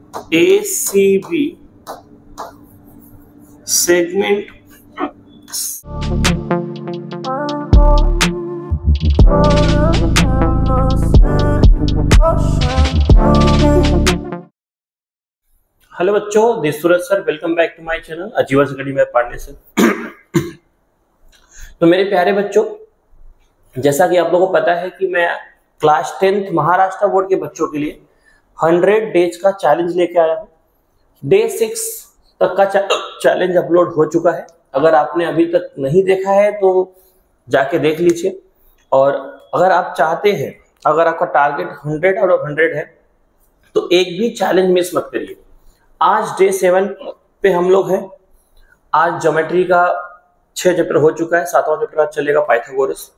ACB segment hello बच्चों, this Suraj sir, welcome back to my channel Achievers Academy में पढ़ने से। तो मेरे प्यारे बच्चों, जैसा कि आप लोगों को पता है कि मैं क्लास 10th महाराष्ट्र बोर्ड के बच्चों के लिए 100 डेज का चैलेंज लेके आया हूँ। डे 6 तक का चैलेंज अपलोड हो चुका है। अगर आपने अभी तक नहीं देखा है तो जाके देख लीजिए। और अगर आप चाहते हैं, अगर आपका टारगेट 100 आउट ऑफ 100 है तो एक भी चैलेंज मिस मत करिए। आज डे 7 पे हम लोग हैं। आज ज्योमेट्री का 6 चैप्टर हो चुका है, 7वां चैप्टर आज चलेगा पाइथागोरस।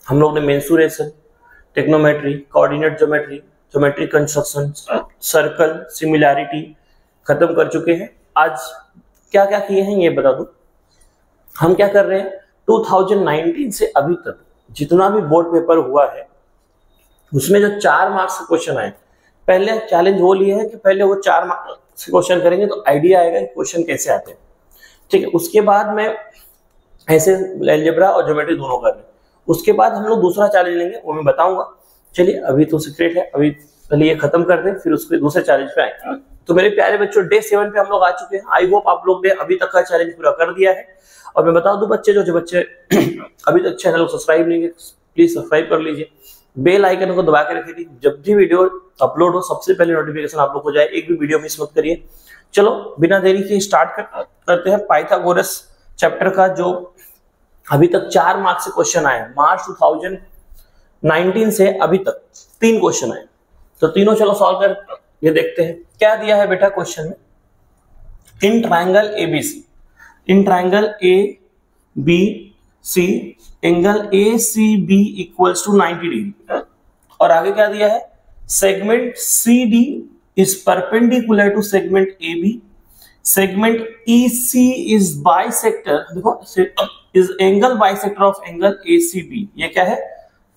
हम लोग ने mensuration, टेक्नोमेट्री, coordinate geometry, geometry construction, circle, similarity खत्म कर चुके हैं। आज क्या क्या किए हैं ये बता दूं। हम क्या कर रहे हैं, 2019 से अभी तक जितना भी बोर्ड पेपर हुआ है उसमें जो 4 मार्क्स के क्वेश्चन आए, पहले चैलेंज वो लिए है कि पहले वो 4 मार्क्स से क्वेश्चन करेंगे तो आइडिया आएगा कि क्वेश्चन कैसे आते हैं। ठीक है, उसके बाद में ऐसे अलजेब्रा और ज्योमेट्री दोनों कर रहे हैं। उसके बाद हम लोग दूसरा चैलेंज लेंगे, वो मैं बताऊंगा। चलिए, अभी तो सीक्रेट है, अभी पहले ये खत्म कर दें, फिर उसके दूसरे चैलेंज पे आएंगे। तो मेरे प्यारे बच्चों, डे 7 पे हम लोग आ चुके हैं। आई होप आप लोग ने अभी तक का चैलेंज पूरा कर दिया है। और मैं बता दूं बच्चे, जो बच्चे अभी तक चैनल को सब्सक्राइब नहीं किए, प्लीज सब्सक्राइब कर लीजिए, बेल आइकन को दबा के रखिए, जब भी वीडियो अपलोड हो सबसे पहले नोटिफिकेशन आप लोग को जाए। एक भी वीडियो मिस मत करिए। चलो बिना देरी के स्टार्ट करते हैं पाइथागोरस चैप्टर का, जो अभी तक 4 मार्क्स से क्वेश्चन आए हैं। मार्च 2019 से अभी तक 3 क्वेश्चन आए, तो तीनों चलो सॉल्व कर ये देखते हैं। क्या दिया है बेटा क्वेश्चन में, in triangle ABC, in triangle ABC angle ACB equals to 90 degree. और आगे क्या दिया है, segment CD is perpendicular to segment AB, segment EC is bisector, देखो is angle bisector of angle ACB। ये क्या है,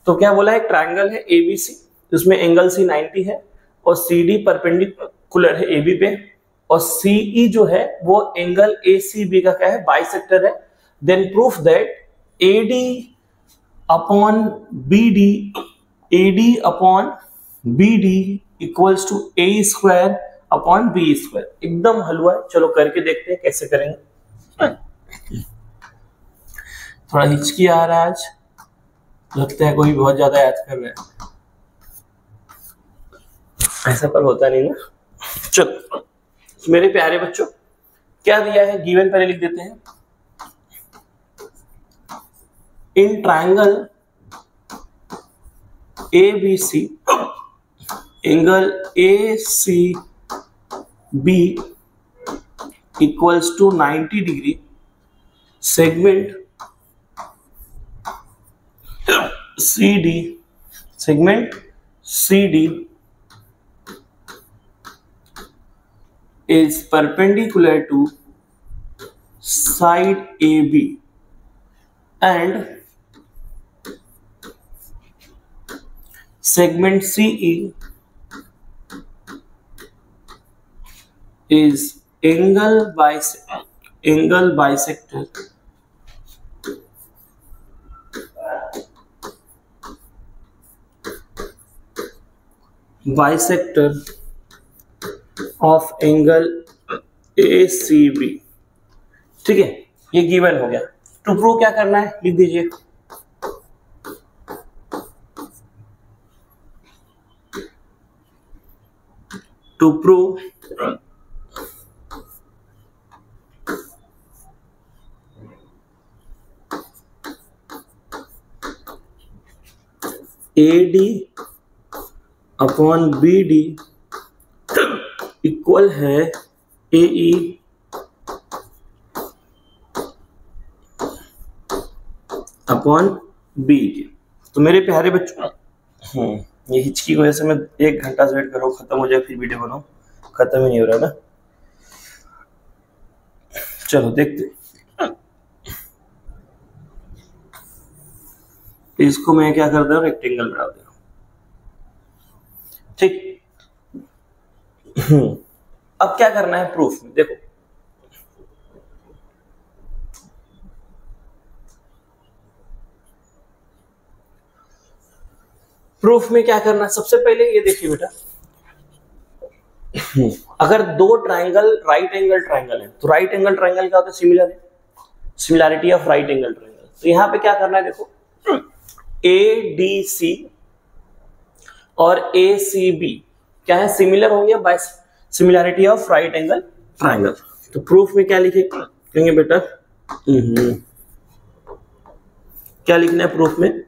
तो क्या बोला है, ट्रायंगल है ABC, इसमें एंगल C 90 है और CD परपेंडिकुलर है AB पे, और CE जो है वो एंगल ACB का क्या है, बाइसेक्टर है। Then proof that AD upon BD equals to A square upon B square. एकदम हलवा है, चलो करके देखते हैं कैसे करेंगे। थोड़ा हिचकी आ रहा है आज, लगता है कोई बहुत ज्यादा याद कर रहा है, ऐसा पर होता नहीं ना। चलो मेरे प्यारे बच्चों, क्या दिया है गिवन पहले लिख देते हैं। In triangle ABC angle ACB equals to 90 degree, segment CD is perpendicular to side AB and segment CE is angle bisector of angle ACB। ठीक है, ये गिवन हो गया। टू प्रूव क्या करना है, लिख दीजिए। To prove AD upon BD equal है AE अपॉन B। तो मेरे प्यारे बच्चों, ये हिचकी की वजह से मैं 1 घंटा से वेट कर रहा हूँ, खत्म हो जाए फिर वीडियो बनाऊं, खत्म ही नहीं हो रहा ना। चलो देखते, इसको मैं क्या करता हूँ, रेक्टेंगल बना दे रहा हूँ। ठीक, अब क्या करना है प्रूफ में, देखो प्रूफ में क्या करना है, सबसे पहले ये देखिए बेटा, अगर दो ट्राइंगल राइट एंगल ट्राइंगल है तो राइट एंगल ट्राइंगल क्या होता है, सिमिलर है, similarity of right angle triangle. तो यहां पे क्या करना है, देखो ADC और ACB क्या है, सिमिलर होंगे by similarity of right angle triangle. तो प्रूफ में क्या लिखेंगे बेटा, क्या लिखना है प्रूफ में,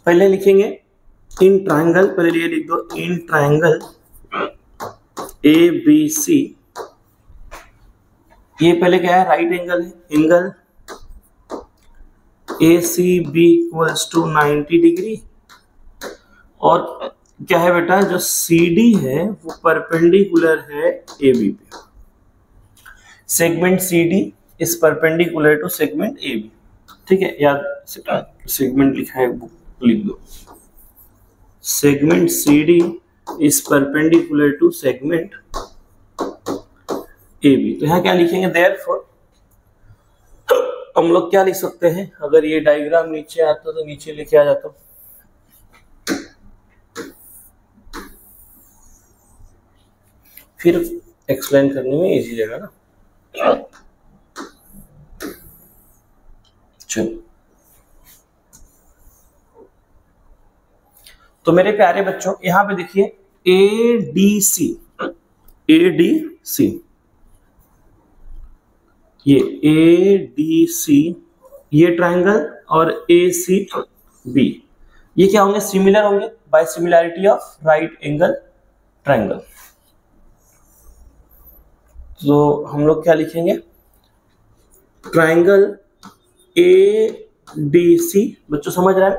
पहले लिखेंगे इन ट्राइंगल, पहले ये लिख दो, इन ट्राइंगल ABC, ये पहले क्या है, राइट एंगल है, angle ACB equals to 90 degree, और क्या है बेटा, जो CD है वो परपेंडिकुलर है AB पे, segment CD is perpendicular to segment AB, ठीक है, याद सेगमेंट लिखा है, लिख दो, segment CD is perpendicular to segment AB। तो यहाँ क्या लिखेंगे, देयरफॉर हम लोग क्या लिख सकते हैं, अगर ये डायग्राम नीचे आता तो नीचे लिखे आ जाता, फिर एक्सप्लेन करने में इजी रहेगा ना। चलो तो मेरे प्यारे बच्चों यहां पे देखिए ADC ये ADC ये ट्राइंगल और ACB ये क्या होंगे, सिमिलर होंगे by similarity of right angle triangle. तो हम लोग क्या लिखेंगे, ट्राइंगल ADC, बच्चों समझ रहे हैं,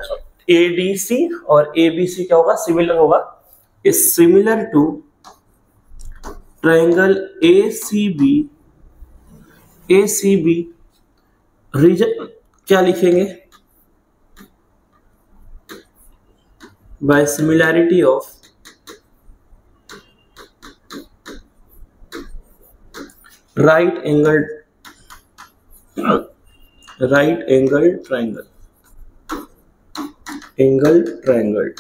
ADC और ABC क्या होगा, सिमिलर होगा, is similar to triangle ACB reason क्या लिखेंगे, by similarity of right angle triangle, angle triangle.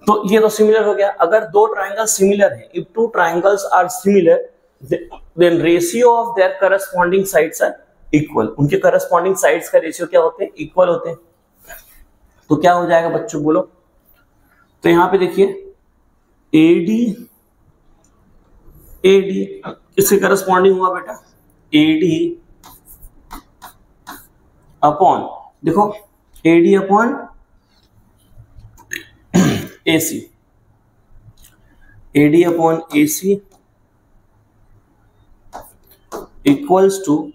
तो ये तो सिमिलर हो गया। अगर दो ट्राइंगल सिमिलर है, if two triangles are similar then ratio of their corresponding sides are equal, उनके करस्पॉन्डिंग साइड्स का रेशियो क्या होते हैं, इक्वल होते हैं। तो क्या हो जाएगा बच्चों बोलो, तो यहां पे देखिए AD इससे करस्पॉन्डिंग हुआ बेटा AD अपॉन, देखो AD upon AC, AD upon AC equals to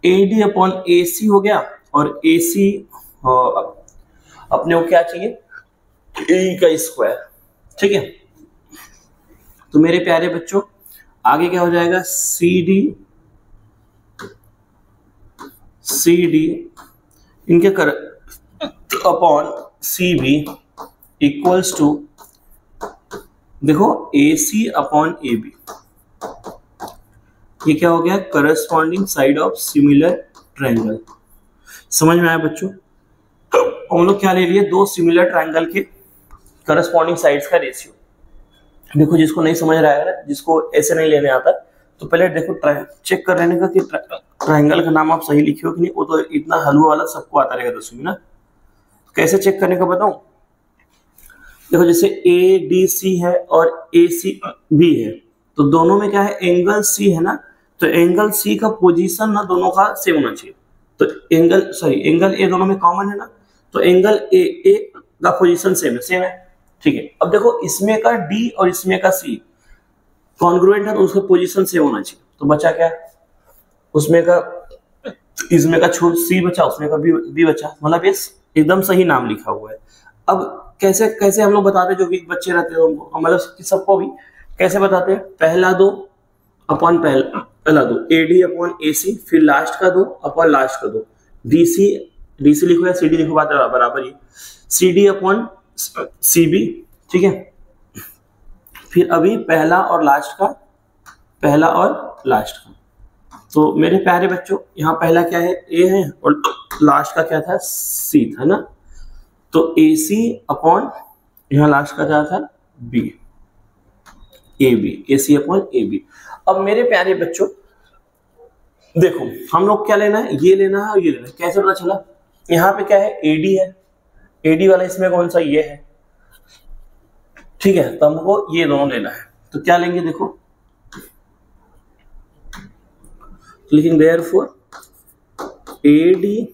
AD upon AC हो गया, और AC अपने को क्या चाहिए, A का स्क्वायर, ठीक है। तो मेरे प्यारे बच्चों आगे क्या हो जाएगा, CD इनके कर अपॉन CB इक्वल्स टू, देखो AC अपॉन AB, ये क्या हो गया, corresponding side of similar triangle. समझ में आया बच्चों, हम लोग क्या ले लिए, दो सिमिलर ट्रायंगल के करस्पॉन्डिंग साइड्स का रेशियो। देखो जिसको नहीं समझ रहा है ना, जिसको ऐसे नहीं लेने आता, तो पहले देखो चेक कर लेने का कि ट्रायंगल का नाम आप सही लिखे हो कि नहीं। वो तो इतना हलवा वाला सबको आता रहेगा 10वीं में ना। कैसे चेक करने का बताऊं, देखो जैसे ADC है और ACB है, तो दोनों में क्या है, एंगल C है ना, तो एंगल C का पोजीशन ना दोनों का सेम होना चाहिए। तो एंगल A दोनों में कॉमन है ना, तो एंगल A का पोजीशन सेम है, ठीक है। अब देखो इसमें का D और इसमें का C कॉन्ग्रुएंट है, तो उसका पोजीशन सेम होना चाहिए। तो बचा क्या, उसमें का इसमें का छूट C बचा, उसमें का B बचा, मतलब ये एकदम सही नाम लिखा हुआ है। अब कैसे हम लोग बताते हैं, जो वीक बच्चे रहते हैं उनको, मतलब सबको भी कैसे बताते हैं, पहला दो अपॉन पहला दो AD अपॉन AC, फिर लास्ट का दो अपॉन लास्ट का दो, DC लिखो या CD लिखो, बात बराबर ही, CD अपॉन CB, ठीक है। फिर अभी पहला और लास्ट का, पहला और लास्ट का। तो मेरे प्यारे बच्चों यहाँ पहला क्या है, A है, और लास्ट का क्या था, C था ना। तो AC अपॉन यहाँ लास्ट का क्या था, B, AB, AC upon AB। अब मेरे प्यारे बच्चों देखो हम लोग क्या लेना है, ये लेना है और ये लेना है। कैसे पता चला, यहाँ पे क्या है, AD है, AD वाला इसमें कौन सा, ये है, ठीक है। तो हमको ये दोनों लेना है, तो क्या लेंगे, देखो लिखेंगे therefore AD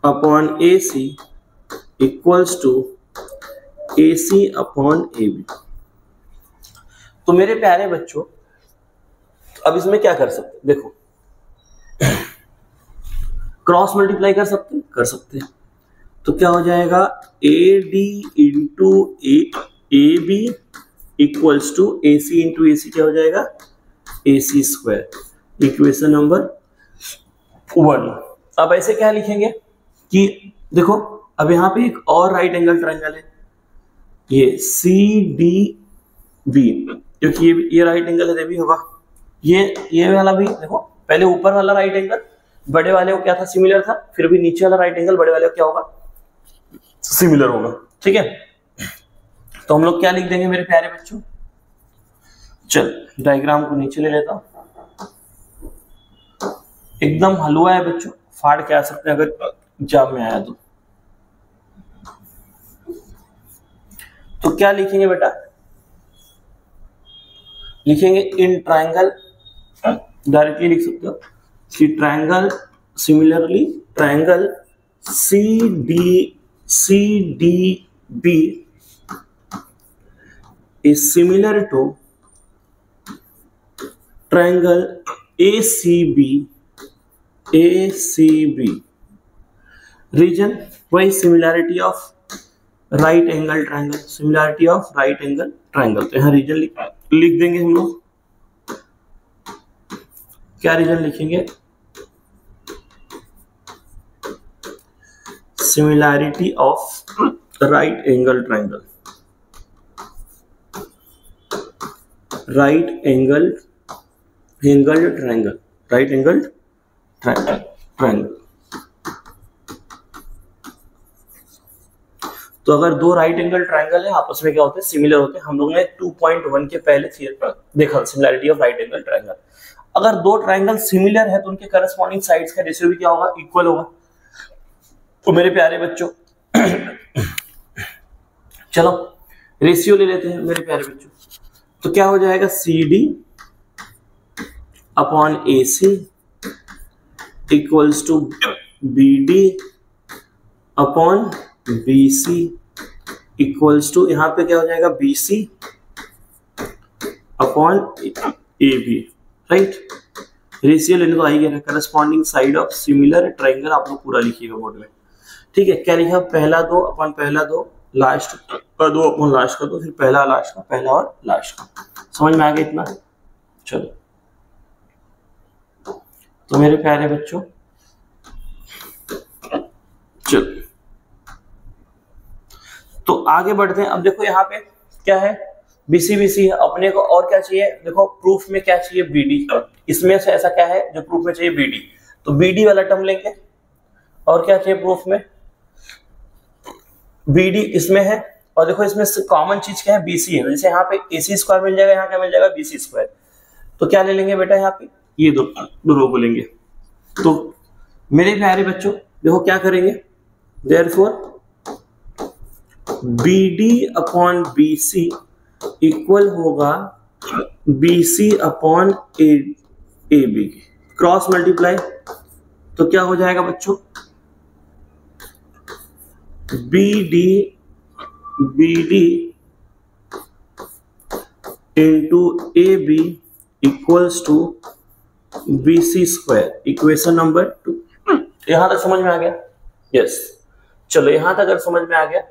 upon AC equals to AC upon AB। तो मेरे प्यारे बच्चों अब इसमें क्या कर सकते, देखो क्रॉस मल्टीप्लाई कर सकते हैं। तो क्या हो जाएगा, AD into AB equals to AC into AC, क्या हो जाएगा, AC स्क्वायर, इक्वेशन नंबर 1। अब ऐसे क्या लिखेंगे कि देखो अब यहाँ पे एक और राइट एंगल ट्रायंगल है, ये CDB, क्योंकि ये राइट एंगल है, ये भी होगा, ये वाला भी देखो, पहले ऊपर वाला राइट एंगल बड़े वाले को क्या था, सिमिलर था, फिर भी नीचे वाला राइट एंगल बड़े वाले को क्या होगा, सिमिलर होगा, ठीक है। तो हम लोग क्या लिख देंगे मेरे प्यारे बच्चों, चल डायग्राम को नीचे ले लेता हूं, एकदम हलवा है बच्चों, फाड़ के आ सकते हैं अगर एग्जाम में आया तो क्या लिखेंगे बेटा, लिखेंगे इन ट्रायंगल, डायरेक्टली लिख सकते हो कि triangle, similarly triangle CDB is similar to triangle ACB. Region, why similarity of right angle triangle, similarity of right angle triangle। तो यहाँ रीजन लिख देंगे हम लोग, क्या रीजन लिखेंगे, similarity of right angle triangle, right angle triangle. तो अगर दो राइट एंगल ट्रायंगल है आपस में क्या होते हैं, सिमिलर होते हैं। हम लोगों ने 2.1 के पहले थियरम देखा similarity of right angle triangle. अगर दो ट्रायंगल सिमिलर है तो उनके करस्पॉन्डिंग साइड्स का रेशियो भी क्या होगा, इक्वल होगा। तो मेरे प्यारे बच्चों चलो रेशियो ले लेते हैं मेरे प्यारे बच्चों। तो क्या हो जाएगा, CD upon AC equals to BD upon BC equals to, यहां पे क्या हो जाएगा, BC upon AB, right. Ratio लेने तो आ ही गया, corresponding side of similar triangle आप लोग पूरा लिखिएगा बोर्ड में, ठीक है। क्या लिखा, पहला दो अपॉन पहला दो, लास्ट का दो अपॉन लास्ट का दो, फिर पहला लास्ट का, पहला और लास्ट का। समझ में आ गया इतना, चलो। तो मेरे प्यारे बच्चों चलो तो आगे बढ़ते हैं। अब देखो यहाँ पे क्या है, BC है, अपने को और क्या चाहिए, देखो प्रूफ में क्या चाहिए, BD। इसमें से ऐसा क्या है जो प्रूफ में चाहिए, BD, तो BD वाला टर्म लेंगे। और क्या चाहिए प्रूफ में, BD इसमें है, और देखो इसमें कॉमन चीज क्या है, BC है, जैसे यहाँ पे AC स्क्वायर मिल जाएगा, यहाँ क्या मिल जाएगा, BC स्क्वायर। तो क्या ले लेंगे बेटा, यहाँ पे ये दो को लेंगे। तो मेरे प्यारे बच्चों देखो क्या करेंगे, therefore BD upon BC equal होगा BC upon AB, cross multiply. तो क्या हो जाएगा बच्चों, BD into AB equals to BC square, equation number 2। यहां तक समझ में आ गया, यस। चलो यहां तक अगर समझ में आ गया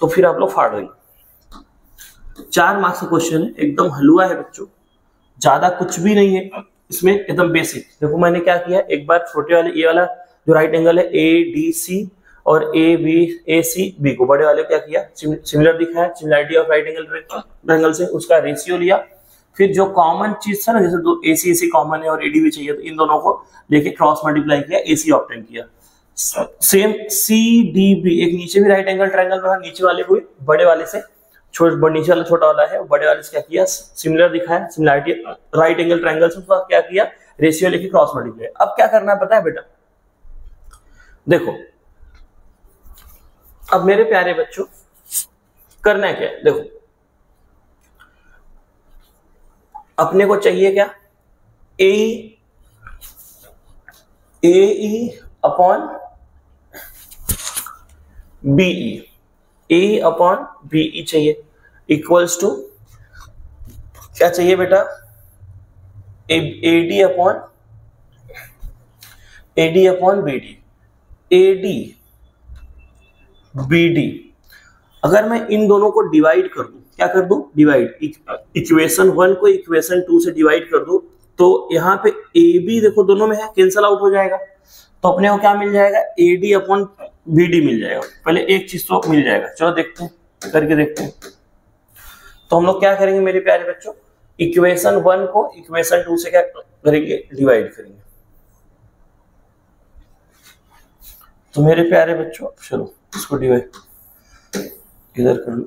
तो फिर आप लोग फाड़ देंगे। 4 मार्क्स का क्वेश्चन है, एकदम हलवा है बच्चों, ज्यादा कुछ भी नहीं है इसमें, एकदम बेसिक। देखो मैंने क्या किया, एक बार छोटे वाले ये वाला जो राइट एंगल है ADC और AC को बड़े वाले क्या किया, सिमिलर दिखाया, similarity of right angle triangle से उसका रेशियो लिया। फिर जो कॉमन चीज था ना, जैसे दो AC कॉमन है और AD भी चाहिए, तो इन दोनों को लेके क्रॉस मल्टीप्लाई किया, AC ऑब्टेन किया। सेम CDB, एक नीचे भी राइट एंगल ट्रायंगल बना, नीचे वाले को बड़े वाले से नीचे वाला छोटा वाला है, बड़े वाले से क्या किया, सिमिलर दिखाया, सिमिलरिटी राइट एंगल ट्रायंगल से उसका क्या किया, रेशियो लेके क्रॉस मल्टीप्लाई। अब क्या करना है पता है बेटा, देखो अब मेरे प्यारे बच्चों करना है क्या, देखो अपने को चाहिए क्या, AE अपॉन BE चाहिए, इक्वल्स टू क्या चाहिए बेटा, AD अपॉन BD। अगर मैं इन दोनों को डिवाइड कर दूं, क्या कर दूं, डिवाइड, इक्वेशन 1 को इक्वेशन 2 से डिवाइड कर दूं, तो यहाँ पे AB देखो दोनों में है, कैंसल आउट हो जाएगा, तो अपने को क्या मिल जाएगा, AD अपॉन BD मिल जाएगा। पहले एक चीज तो मिल जाएगा, चलो देखते हैं, करके देखते हैं। तो हम लोग क्या करेंगे मेरे प्यारे बच्चों, इक्वेशन 1 को इक्वेशन 2 से क्या करेंगे, डिवाइड करेंगे। तो मेरे प्यारे बच्चों चलो इसको डिवाइड इधर कर लो,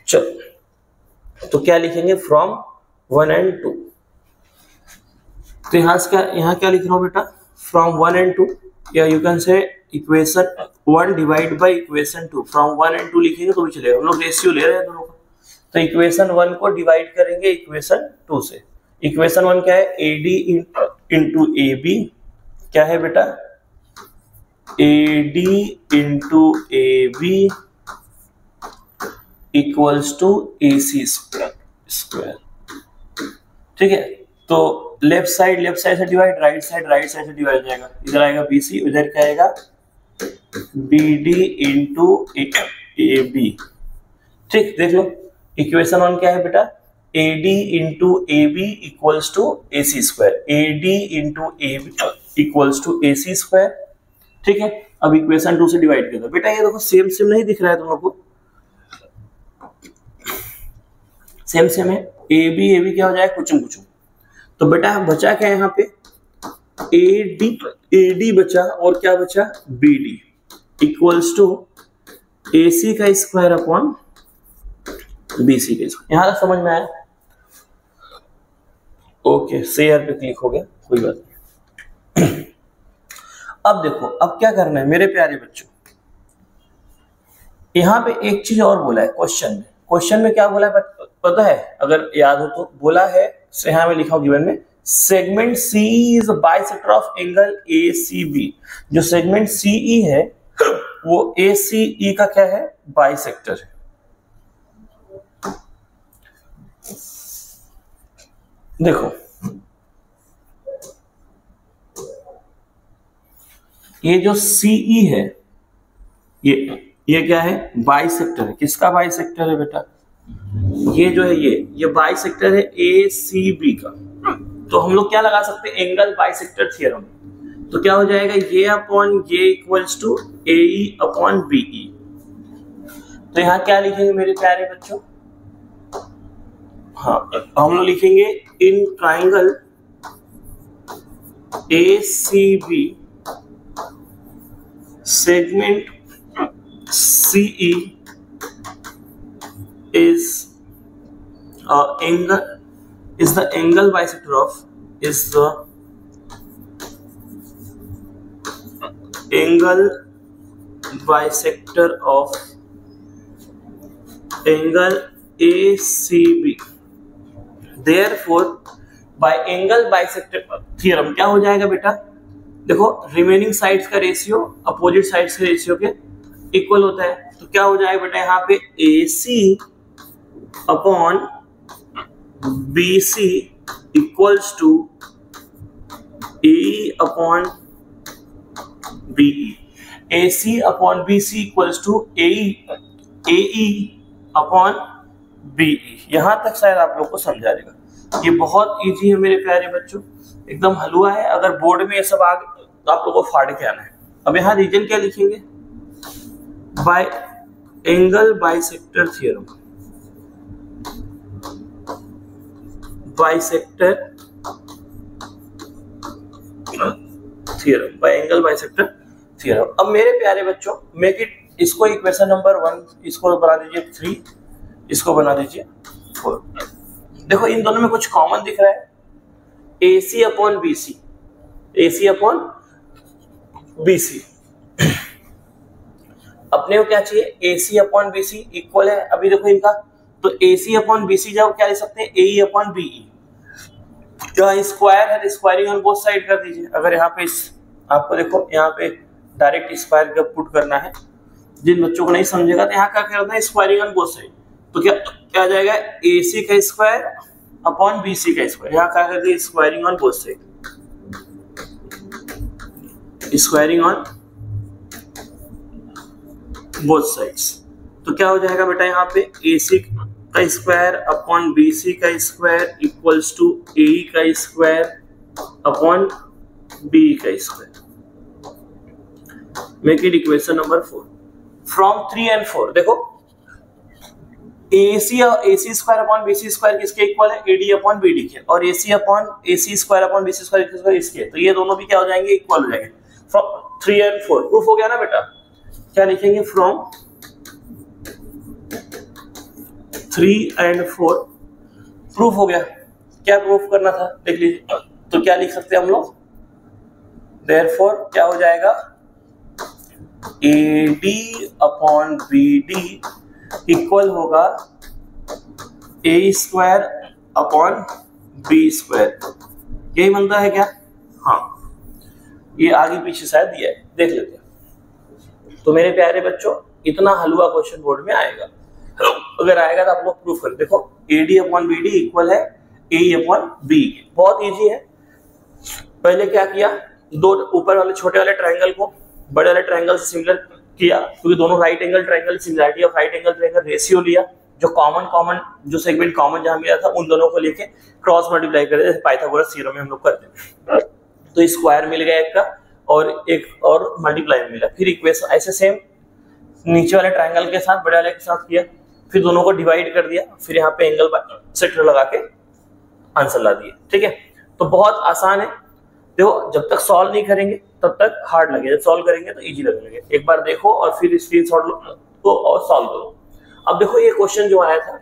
चलो तो क्या लिखेंगे, फ्रॉम 1 and 2। तो यहाँ क्या लिख रहा हूँ बेटा, फ्रॉम 1 and 2, या you can say equation 1 divide by equation 2। From 1 and 2 लिखेंगे तो भी चलेगा, हम लोग रेशियो ले रहे हैं दोनों का। तो इक्वेशन 1 को डिवाइड करेंगे इक्वेशन 2 से। इक्वेशन 1 क्या है, AD इंटू AB, क्या है बेटा, AD into AB equals to AC square. ठीक है, तो लेफ्ट साइड से डिवाइड, राइट साइड से डिवाइड जाएगा, इधर आएगा BC, उधर क्या आएगा BD इंटू AB। ठीक, देख लो इक्वेशन 1 क्या है बेटा, AD into AB equals to AC square, AD into AB equals to AC square. ठीक है, अब इक्वेशन 2 से डिवाइड कर दो बेटा, ये देखो सेम नहीं दिख रहा है तुम लोग को, सेम है, AB क्या हो जाएगा, कुछ। तो बेटा बचा क्या यहाँ पे, AD बचा और क्या बचा, BD इक्वल्स टू AC का स्क्वायर अपॉन BC का स्क्वायर। यहां तक समझ में आया, ओके, शेयर पे क्लिक हो गया, कोई बात नहीं। अब देखो अब क्या करना है मेरे प्यारे बच्चों, यहाँ पे एक चीज और बोला है क्वेश्चन में क्या बोला है पता है, अगर याद हो तो बोला है, यहाँ में लिखा हो गिवन में, segment C is bisector of angle ACB। जो सेगमेंट CE है वो ACE का क्या है, बाइसेक्टर है। देखो ये जो CE है ये क्या है, बाइसेक्टर है। किसका बाइसेक्टर है बेटा, ये जो है ये बाइसेक्टर है ACB का। तो हम लोग क्या लगा सकते हैं, एंगल बाइसेक्टर थ्योरम। तो क्या हो जाएगा, ये अपॉन ये equals to AE upon BE। तो यहाँ क्या लिखेंगे मेरे प्यारे बच्चों, हाँ हम लोग लिखेंगे in triangle ACB segment CE is the angle bisector of angle ACB। Therefore by angle bisector theorem क्या हो जाएगा बेटा, देखो रिमेनिंग साइड्स का रेशियो अपोजिट साइड्स के रेशियो के इक्वल होता है। तो क्या हो जाएगा बेटा, यहाँ पे AC upon BC equals to AE upon BE, AC upon BC equals to AE upon BE। यहां तक शायद आप लोग को समझा देगा। ये बहुत इजी है मेरे प्यारे बच्चों, एकदम हलवा है। अगर बोर्ड में ये सब आ गए तो आप लोगों को फाड़ के आना है। अब यहाँ रीजन क्या लिखेंगे, bye angle bisector theorem, bisector theorem, bye angle bisector theorem. अब मेरे प्यारे बच्चों मेक इट, इसको इक्वेशन नंबर 1, इसको बना दीजिए 3, इसको बना दीजिए 4। देखो इन दोनों में कुछ कॉमन दिख रहा है, AC upon BC, AC upon BC। अपने को क्या चाहिए, AC अपॉन BC इक्वल है। अभी देखो इनका, तो AC अपॉन BC जब क्या लिख सकते हैं, AE अपॉन BE। यहाँ स्क्वायर है, स्क्वायरिंग ऑन बोथ साइड कर दीजिए। अगर यहाँ पे आपको देखो यहाँ पे डायरेक्ट स्क्वायर का पुट करना है, जिन बच्चों को नहीं समझेगा तो यहाँ क्या करना है, स्क्वायरिंग ऑन बोथ साइड। तो क्या आ जाएगा, AC का स्क्वायर अपॉन BC का स्क्वायर। यहाँ क्या करते हैं, squaring on both side, squaring on both sides. तो क्या हो जाएगा बेटा, यहाँ पे AC का स्क्वायर अपॉन BC का स्क्वायर इक्वल्स टू AE का स्क्वायर अपॉन BE का square. Make it equation number 4 from 3 and 4। देखो AC square upon BC square किसके इक्वल है, AD अपॉन BD के, और AC square upon BC square इसके। तो ये दोनों भी क्या हो जाएंगे, इक्वल हो जाएंगे। फ्रॉम 3 and 4 प्रूफ हो गया ना बेटा। क्या लिखेंगे, फ्रॉम 3 and 4 प्रूफ हो गया। क्या प्रूफ करना था देख लीजिए, तो क्या लिख सकते हैं हम लोग, देयरफॉर क्या हो जाएगा, AD अपॉन BD इक्वल होगा A square upon B square. यही बनता है क्या, हाँ ये आगे पीछे शायद दिया है, देख लेते हैं। तो मेरे प्यारे बच्चों इतना हलवा क्वेश्चन बोर्ड में आएगा, अगर आएगा तो आप लोग प्रूफ कर। देखो AD अपॉन BD इक्वल है AE अपॉन BE। बहुत इजी है। पहले क्या किया, दो ऊपर वाले छोटे वाले ट्रायंगल को बड़े वाले ट्रायंगल से सिमिलर किया, क्योंकि दोनों right angle triangle, similarity of right angle triangle ratio लिया, जो जो सेगमेंट कॉमन जहां मिला था उन दोनों को लेके क्रॉस मल्टीप्लाई कर, जैसे पाइथागोरस थ्योरम में हम लोग करते हैं। तो स्क्वायर मिल गया एक का और एक और मल्टीप्लाई मिला, फिर इक्वेशन ऐसे सेम नीचे वाले ट्रायंगल के साथ बड़े वाले के साथ किया, फिर दोनों को डिवाइड कर दिया, फिर यहाँ पे एंगल सेक्टर लगा के आंसर ला दिए। ठीक है, तो बहुत आसान है। देखो जब तक सॉल्व नहीं करेंगे तब तक हार्ड लगेगा, जब सॉल्व करेंगे तो इजी लगेगा। एक बार देखो और फिर स्क्रीनशॉट लो और सॉल्व करो। अब देखो ये क्वेश्चन जो आया था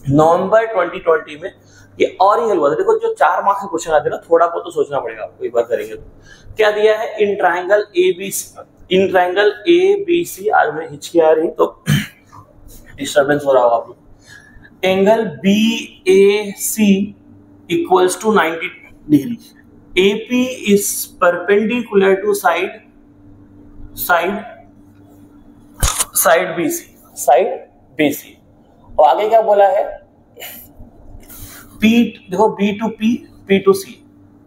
नवंबर 2020 में, ये और ही हलवा था। देखो जो 4 मार्क्स के क्वेश्चन आते हैं ना, थोड़ा बहुत तो सोचना पड़ेगा आपको, एक बार करेंगे तो। क्या दिया है, इन ट्रायंगल ABC, आज में हिचकी आ रही तो डिस्टर्बेंस हो रहा होगा आप लोग। Angle BAC equals to 90 degree. AP is perpendicular to side BC। और आगे क्या बोला है, देखो B to P to C,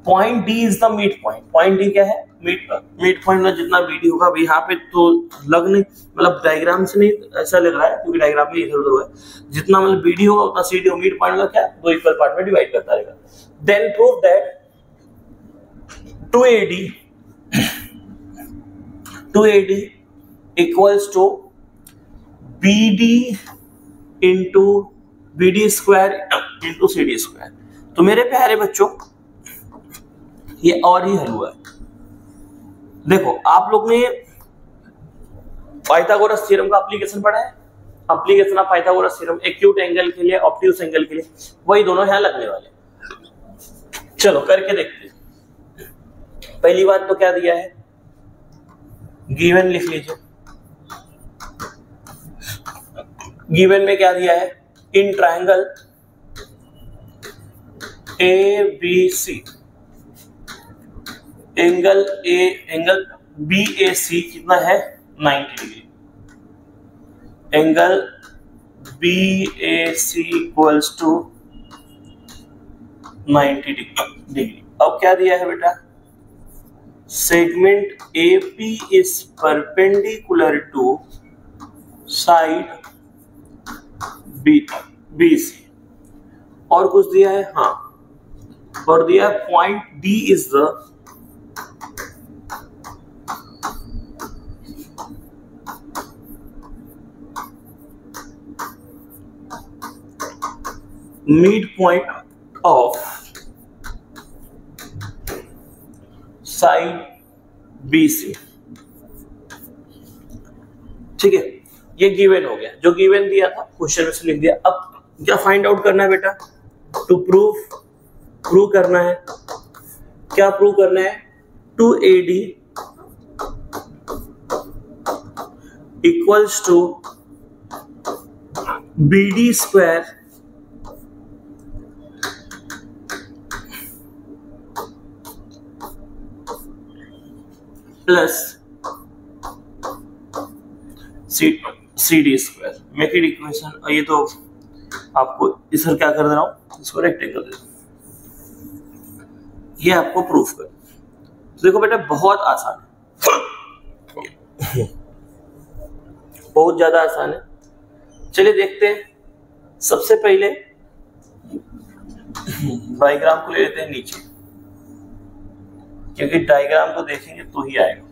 point D is the mid point। Point D क्या है, मिड पॉइंट में जितना BD होगा। अभी यहाँ पे तो लग नहीं, मतलब डायग्राम से नहीं ऐसा लग रहा है, क्योंकि डायग्राम में इधर उधर हुआ है। जितना मतलब BD होगा उतना CD होगा। मिड पॉइंट का क्या, 2 इक्वल पार्ट में डिवाइड करता रहेगा। Then prove that 2AD equals to BD into BD square into CD square. तो मेरे प्यारे बच्चों ये और ही हलवा है। देखो आप लोग ने पाइथागोरस थ्योरम का एप्लीकेशन पढ़ा है, application of Pythagoras theorem acute angle के लिए, ऑब्ट्यूस एंगल के लिए, वही दोनों यहाँ लगने वाले। चलो करके देखते हैं। पहली बात तो क्या दिया है, गिवन लिख लीजिए। गिवन में क्या दिया है, in triangle ABC angle BAC कितना है, 90 degree. Angle BAC equals to 90 degree. अब क्या दिया है बेटा, segment AP is perpendicular to side BC। और कुछ दिया है, हाँ, और दिया है point D is the mid point of side BC। ठीक है, ये गिवन हो गया, जो गिवन दिया था क्वेश्चन में से लिख दिया। अब क्या फाइंड आउट करना है बेटा, टू प्रूव करना है। क्या प्रूव करना है, 2AD equals to BD square plus CD square. Make it equation. ये तो आपको इस क्या कर दे रहा हूं, इसको रेक्टेंगल दे दूं, ये आपको प्रूफ कर। तो देखो बेटा बहुत आसान है, बहुत ज्यादा आसान है। चलिए देखते हैं। सबसे पहले डायग्राम को ले लेते हैं नीचे, क्योंकि डायग्राम को देखेंगे तो ही आएगा।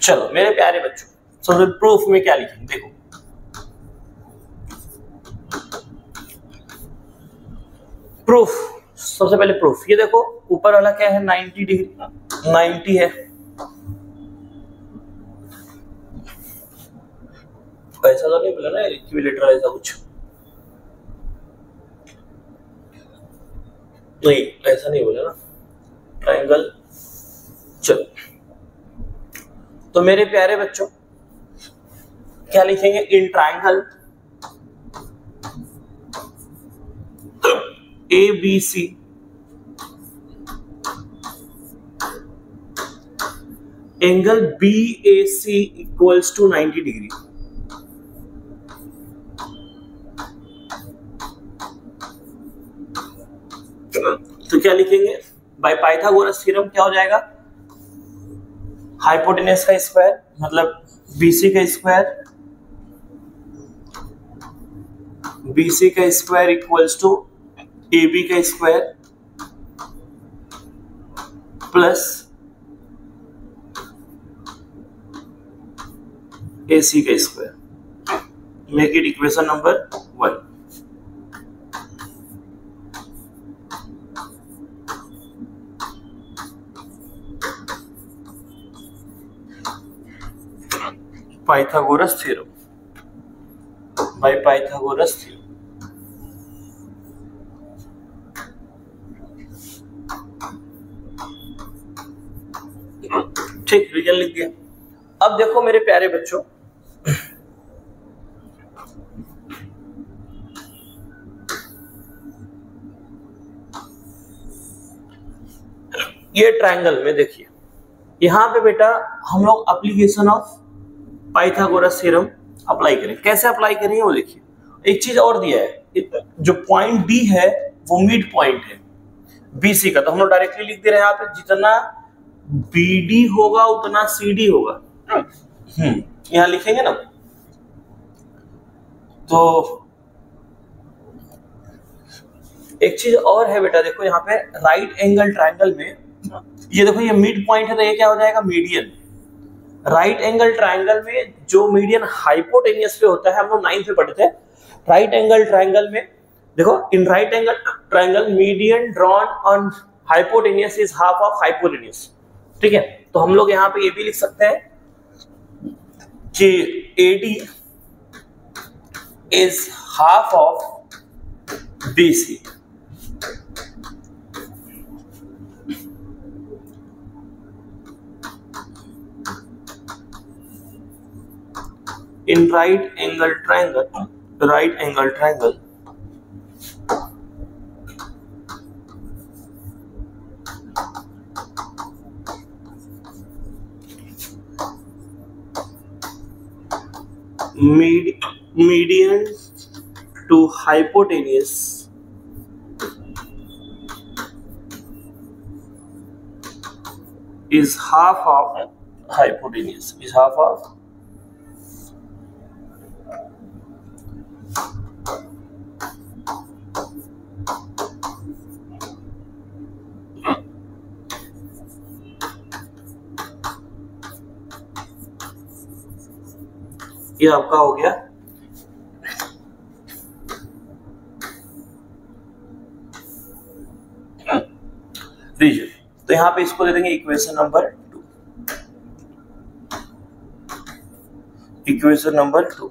चलो मेरे प्यारे बच्चों, सबसे प्रूफ में क्या लिखेंगे, देखो प्रूफ। सबसे पहले प्रूफ, ये देखो ऊपर वाला क्या है, 90 डिग्री, 90 है। ऐसा तो नहीं बोला ना इक्विलेटरल, ऐसा कुछ नहीं, ऐसा नहीं बोला ना, ट्रायंगल। चलो तो मेरे प्यारे बच्चों क्या लिखेंगे, in triangle ABC angle BAC equals to 90 degree. तो क्या लिखेंगे, बाय पाइथागोरस थ्योरम क्या हो जाएगा, हाइपोटेनस का स्क्वायर मतलब BC का स्क्वायर, BC का स्क्वायर इक्वल्स टू AB का स्क्वायर प्लस AC का square. Make it equation number 1। Pythagoras theorem, by Pythagoras theorem. ठीक, रीजन लिख दिया। अब देखो मेरे प्यारे बच्चों, ये ट्रायंगल में देखिए, यहां पे बेटा हम लोग application of Pythagoras theorem apply करें। कैसे अप्लाई करेंगे वो देखिए। एक चीज और दिया है, जो पॉइंट B है वो मिड पॉइंट है BC का, तो हम लोग डायरेक्टली लिख दे रहे हैं यहाँ पे, जितना BD होगा उतना CD होगा। यहां लिखेंगे ना, तो एक चीज और है बेटा, देखो यहाँ पे राइट एंगल ट्रायंगल में, ये देखो ये मिड पॉइंट है, तो ये क्या हो जाएगा, मीडियन। राइट एंगल ट्रायंगल में जो मीडियन हाइपोटेनियस पे होता है, हम लोग 9th में पढ़े थे। राइट एंगल ट्रायंगल में देखो, इन right angle triangle median drawn on hypotenuse is half of hypotenuse. ठीक है, तो हम लोग यहाँ पे ये भी लिख सकते हैं कि AD is half of BC। in right angle triangle median to hypotenuse is half of hypotenuse is half of ये आपका हो गया रीजन। तो यहां पे इसको दे देंगे इक्वेशन नंबर 2। इक्वेशन नंबर 2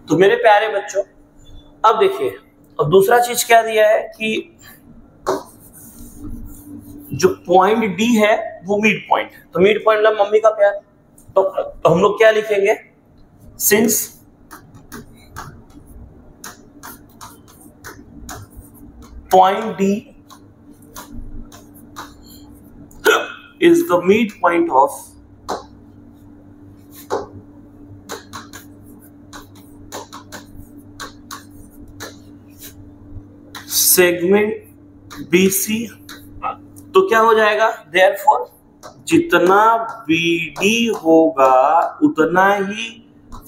तो मेरे प्यारे बच्चों अब देखिए, अब दूसरा चीज क्या दिया है कि जो पॉइंट डी है वो मिड पॉइंट है। तो मिड पॉइंट मतलब मम्मी का प्यार, तो हम लोग क्या लिखेंगे, since point D is the mid point of segment BC, तो क्या हो जाएगा, देयरफॉर जितना बीडी होगा उतना ही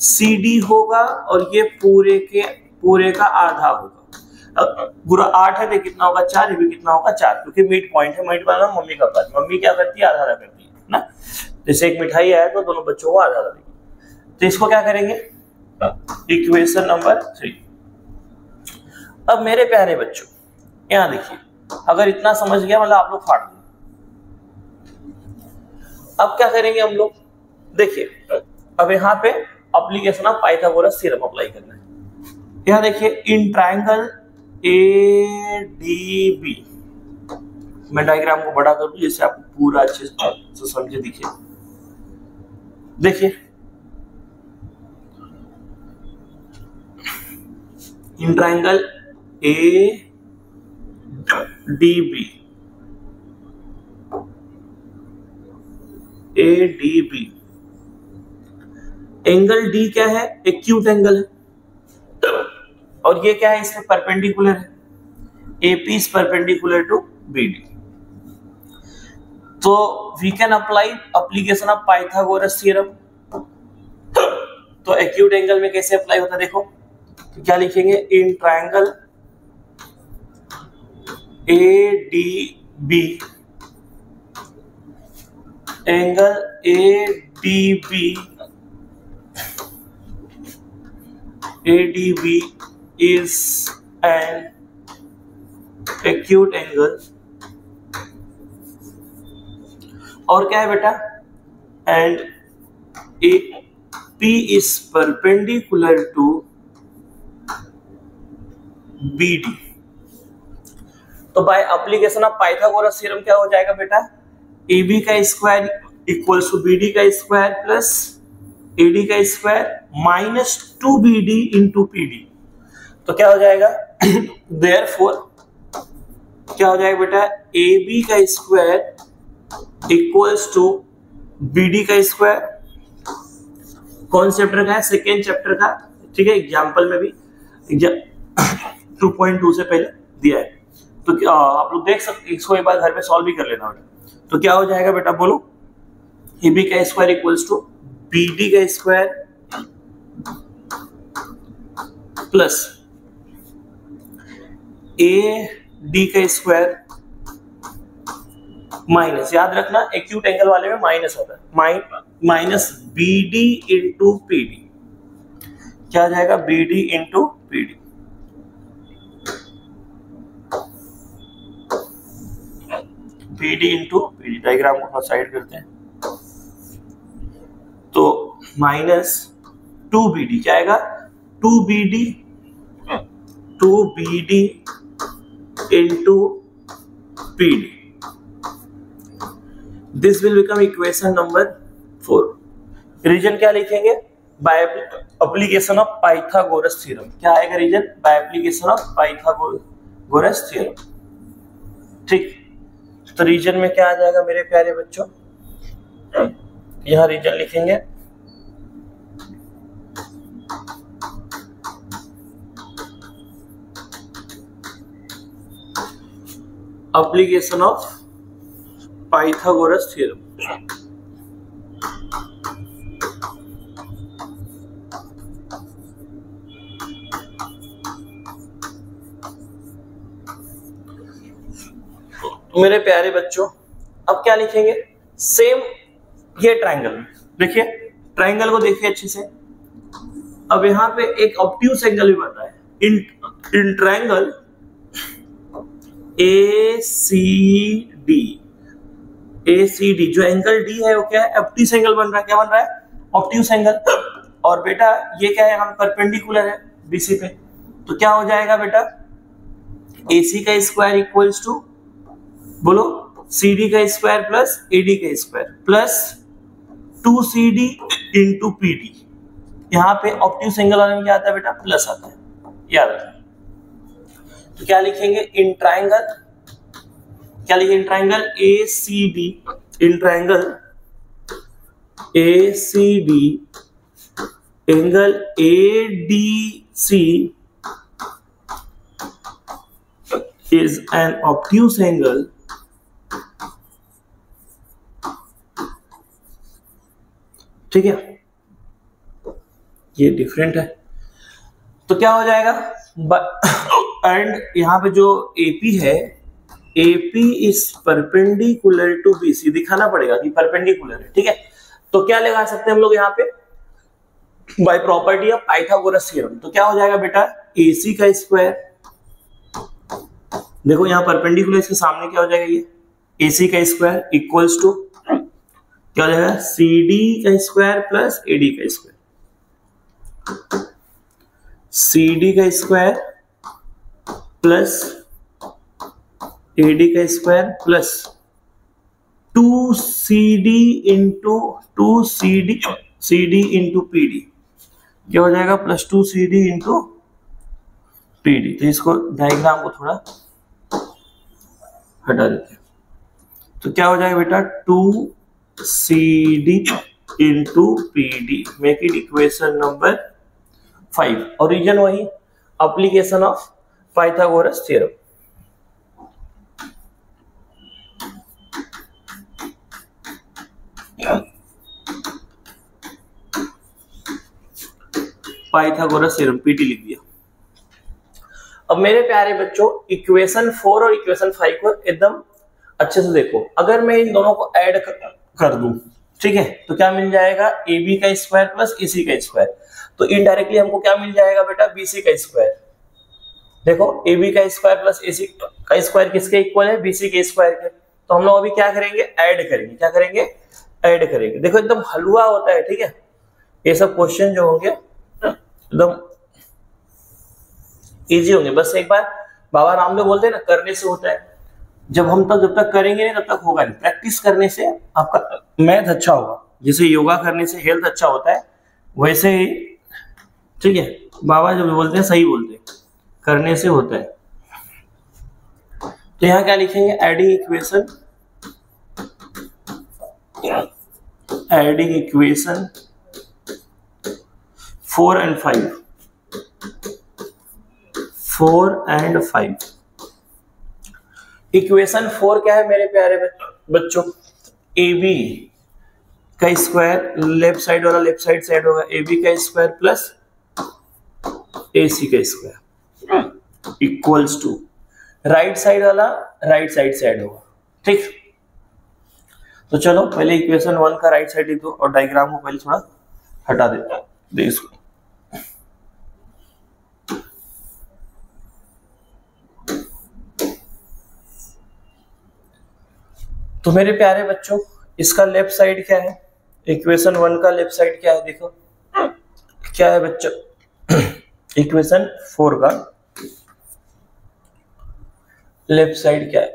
सीडी होगा और ये पूरे का आधा होगा। पूरा 8 है तो कितना होगा 4, ये भी कितना होगा 4, क्योंकि मिड पॉइंट है। मिड पॉइंट मम्मी का पास, मम्मी क्या करती है, आधा आधा करती है ना। जैसे एक मिठाई आया तो दोनों बच्चों को आधा आधा देगी। तो इसको क्या करेंगे, इक्वेशन नंबर 3। अब मेरे प्यारे बच्चों यहां देखिए, अगर इतना समझ गया मतलब आप लोग फाड़ दें। अब क्या करेंगे हम लोग, देखिए अब यहाँ पे application of Pythagoras theorem apply करना है। यहाँ देखिए इन ट्रायंगल ADB, मैं डायग्राम को बड़ा कर दूं जिससे आपको पूरा अच्छे से समझे दिखे। देखिए इन ट्रायंगल ADB एंगल D क्या है, एक्यूट एंगल है, और ये क्या है, इसमें परपेंडिकुलर है, AP is perpendicular to BD। तो we can apply application of Pythagoras theorem. तो एक्यूट एंगल में कैसे अप्लाई होता है देखो, तो क्या लिखेंगे, in triangle ADB angle ADB is an acute angle, और क्या है बेटा, and AP is perpendicular to BD। तो bye application of Pythagoras theorem क्या हो जाएगा बेटा, AB का स्क्वायर इक्वल्स टू BD का स्क्वायर प्लस AD का square minus 2BD into PD। तो क्या हो जाएगा, देयरफॉर क्या हो जाएगा बेटा, AB का स्क्वायर इक्वल्स टू BD का स्क्वायर। कौन चैप्टर का है, सेकेंड चैप्टर का, ठीक है, एग्जाम्पल में भी 2.2 से पहले दिया है। तो आप लोग देख सकते, इसको एक बार घर पे सॉल्व भी कर लेना बेटा। तो क्या हो जाएगा बेटा बोलो, AB का स्क्वायर इक्वल्स टू BD का स्क्वायर प्लस AD का स्क्वायर माइनस, याद रखना एक्यूट एंगल वाले में माइनस होता है, माइनस BD इंटू PD। क्या आ जाएगा, BD into PD। BD into PD, diagram को साइड करते हैं। तो माइनस 2BD क्या आएगा, 2BD into PD। This will become equation number 4। Reason क्या लिखेंगे, by application of Pythagoras theorem. क्या आएगा reason, by application of Pythagoras theorem. ठीक, तो रीजन में क्या आ जाएगा मेरे प्यारे बच्चों, यहां रीजन लिखेंगे एप्लीकेशन ऑफ पाइथागोरस थ्योरम। मेरे प्यारे बच्चों अब क्या लिखेंगे, सेम ये ट्रायंगल, देखिए ट्रायंगल को देखिए अच्छे से। अब यहाँ पे एक ऑब्ट्यूस एंगल भी बन रहा है इन ट्रायंगल ACD, जो एंगल D है वो क्या है, ऑब्ट्यूस एंगल बन रहा है। क्या बन रहा है, ऑब्ट्यूस एंगल। और बेटा ये क्या है, यहाँ परपेंडिकुलर है BC पे, तो क्या हो जाएगा बेटा, AC का स्क्वायर इक्वल्स टू, बोलो, CD का स्क्वायर प्लस AD का square plus 2CD into PD। यहाँ पे ऑब्ट्यूस एंगल वाले में क्या आता है बेटा, प्लस आता है, याद रखना। तो क्या लिखेंगे इन ट्रायंगल, क्या लिखेंगे, triangle ACD, in triangle ACD angle ADC is an obtuse angle ठीक है, ये डिफरेंट है। तो क्या हो जाएगा, एंड यहाँ पे जो AP है, AP is perpendicular to BC, दिखाना पड़ेगा कि परपेंडिकुलर है, ठीक है। तो क्या लगा सकते हैं हम लोग यहाँ पे, by property of Pythagoras theorem. तो क्या हो जाएगा बेटा, AC का स्क्वायर, देखो यहाँ परपेंडिकुलर, इसके सामने क्या हो जाएगा, ये AC का स्क्वायर इक्वल्स टू क्या हो जाएगा, CD का स्क्वायर प्लस AD का स्क्वायर, CD का स्क्वायर प्लस AD का square plus 2CD into PD, क्या हो जाएगा, प्लस 2CD इंटू PD। तो इसको डायग्राम को थोड़ा हटा देते हैं, तो क्या हो जाएगा बेटा, 2CD into PD, make it equation number 5। और रीजन वही, application of Pythagoras theorem. Pythagoras theorem PT लिख दिया। अब मेरे प्यारे बच्चों इक्वेशन 4 और इक्वेशन 5 को एकदम अच्छे से देखो। अगर मैं इन दोनों को ऐड कर दूं, ठीक है, तो क्या मिल जाएगा, AB का स्क्वायर प्लस AC का स्क्वायर। तो इनडायरेक्टली हमको क्या मिल जाएगा बेटा, BC का स्क्वायर। देखो AB का स्क्वायर प्लस AC का स्क्वायर किसके इक्वल है, BC के स्क्वायर के। तो हम लोग अभी क्या करेंगे, ऐड करेंगे। क्या करेंगे, ऐड करेंगे। देखो एकदम हलवा होता है, ठीक है, ये सब क्वेश्चन जो होंगे एकदम इजी होंगे। बस एक बार बाबा रामदेव बोलते हैं ना, करने से होता है। जब तक करेंगे नहीं तब तक होगा नहीं। प्रैक्टिस करने से आपका मैथ अच्छा होगा। जैसे योगा करने से हेल्थ अच्छा होता है, वैसे ही, ठीक है, बाबा जो बोलते हैं सही बोलते हैं, करने से होता है। तो यहाँ क्या लिखेंगे, एडिंग इक्वेशन 4 and 5। इक्वेशन 4 क्या है मेरे प्यारे बच्चों, AB का स्क्वायर लेफ्ट साइड वाला लेफ्ट साइड से ऐड होगा, AB का स्क्वायर प्लस AC का square equals to right side वाला राइट साइड से ऐड होगा, ठीक। तो चलो पहले इक्वेशन 1 का राइट साइड लिख दो और डायग्राम को पहले थोड़ा हटा दे इसको। तो मेरे प्यारे बच्चों इसका लेफ्ट साइड क्या है, इक्वेशन 1 का लेफ्ट साइड क्या है, देखो क्या है बच्चों, इक्वेशन 4 का लेफ्ट साइड क्या है,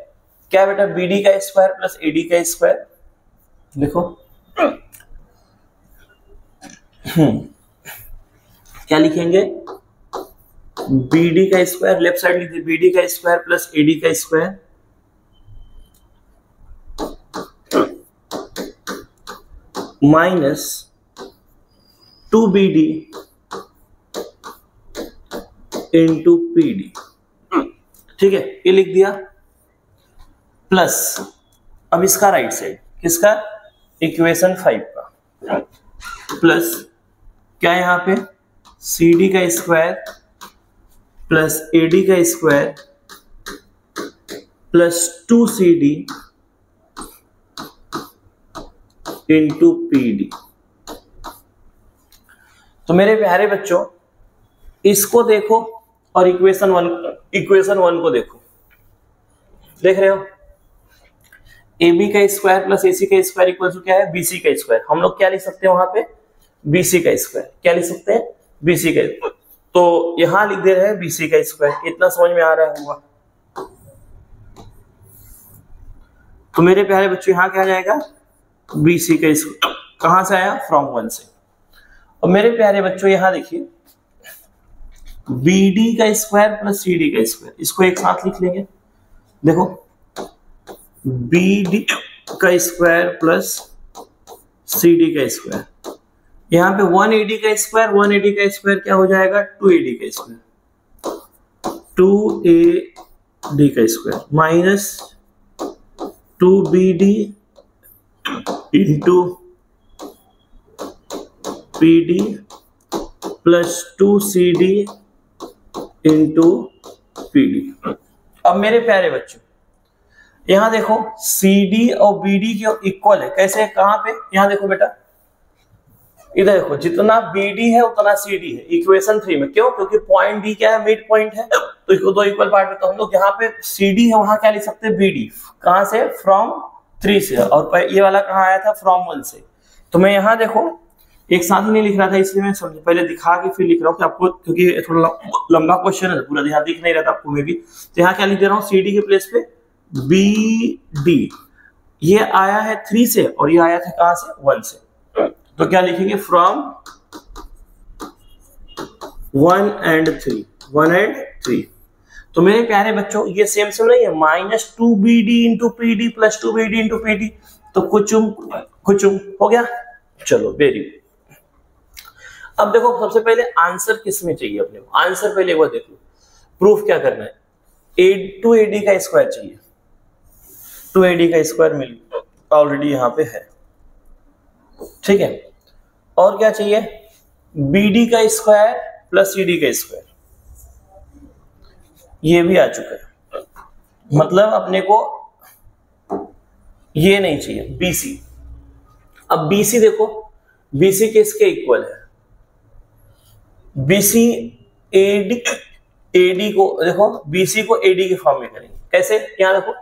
क्या बेटा, BD का स्क्वायर प्लस AD का स्क्वायर। देखो क्या लिखेंगे, BD का स्क्वायर लेफ्ट साइड लिखिए, BD का स्क्वायर प्लस AD का square minus 2BD into PD, ठीक है, ये लिख दिया। प्लस अब इसका राइट साइड किसका, इक्वेशन 5 का, प्लस क्या यहां पे CD का स्क्वायर प्लस AD का square plus 2CD into PD। तो मेरे प्यारे बच्चों इसको देखो और इक्वेशन वन को देखो, देख रहे हो, AB का स्क्वायर प्लस AC का स्क्वायर इक्वल टू क्या है, BC का स्क्वायर। हम लोग क्या लिख सकते हैं वहां पे, BC का स्क्वायर, क्या लिख सकते हैं, BC का, तो यहां लिख दे रहे हैं BC का स्क्वायर। इतना समझ में आ रहा होगा। तो मेरे प्यारे बच्चों यहां क्या जाएगा, BC का स्क्वायर, कहां से आया, फ्रॉम 1 से। और मेरे प्यारे बच्चों यहां देखिए BD का स्क्वायर प्लस CD का स्क्वायर, इसको एक साथ लिख लेंगे। देखो BD का स्क्वायर प्लस CD का स्क्वायर, यहां पे 1AD का स्क्वायर, 1AD का स्क्वायर क्या हो जाएगा, 2AD का स्क्वायर, 2AD का square minus 2BD into PD plus 2CD into PD। अब मेरे प्यारे बच्चों यहां देखो CD और BD के इक्वल है, कैसे, कहां पे, यहां देखो बेटा, इधर देखो, जितना BD है उतना CD है इक्वेशन 3 में। क्यों, क्योंकि पॉइंट D क्या है, मिड पॉइंट है, तो इसको दो इक्वल पार्ट में, तो हम लोग यहाँ पे CD है वहां क्या लिख सकते हैं, BD, कहां से, फ्रॉम 3 से, और ये वाला कहां आया था, फ्रॉम 1 से। तो मैं यहां देखो एक साथ ही नहीं लिख रहा था, इसलिए मैं समझ पहले दिखा के फिर लिख रहा हूँ कि आपको, क्योंकि थोड़ा लंबा क्वेश्चन है, पूरा ध्यान दिख नहीं रहा था आपको में भी। तो यहाँ क्या लिख दे रहा हूँ, CD के प्लेस पे BD, ये आया है 3 से और ये आया था कहां से, 1 से, तो क्या लिखेंगे, फ्रॉम 1 and 3। तो मेरे प्यारे बच्चों ये सेम नहीं है, minus 2BD into PD plus 2BD into PD, तो कुछ हो गया। चलो वेरी गुड। अब देखो सबसे पहले आंसर किस में चाहिए अपने को, आंसर पहले वो देख लो, प्रूफ क्या करना है, 2AD का स्क्वायर चाहिए, 2AD का स्क्वायर मिल ऑलरेडी यहां पे है, ठीक है, और क्या चाहिए, BD का स्क्वायर प्लस CD का स्क्वायर, ये भी आ चुका है, मतलब अपने को ये नहीं चाहिए BC। अब BC देखो, BC किसके इक्वल है, BC AD को देखो, BC को AD के फॉर्म में करेंगे, कैसे, यहां देखो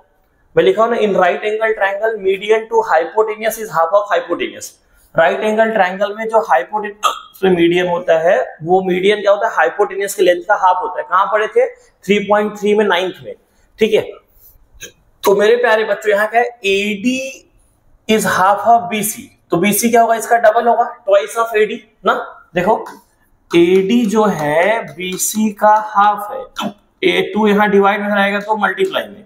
मैं लिखा हूं ना, in right angle triangle median to hypotenuse is half of hypotenuse. Right angle triangle में जो हाइपोटेनियस में मीडियन होता है, वो मीडियन क्या होता है, हाइपोटेनियस के लेंथ का हाफ होता है। कहां पढ़े थे, 3.3 में, 9th में, ठीक है। तो मेरे प्यारे बच्चों यहाँ क्या है, AD is half of BC, तो BC क्या होगा, इसका डबल होगा, ट्वाइस ऑफ AD ना। देखो AD जो है BC का हाफ है, A2 यहाँ डिवाइड में रहेगा तो मल्टीप्लाई में,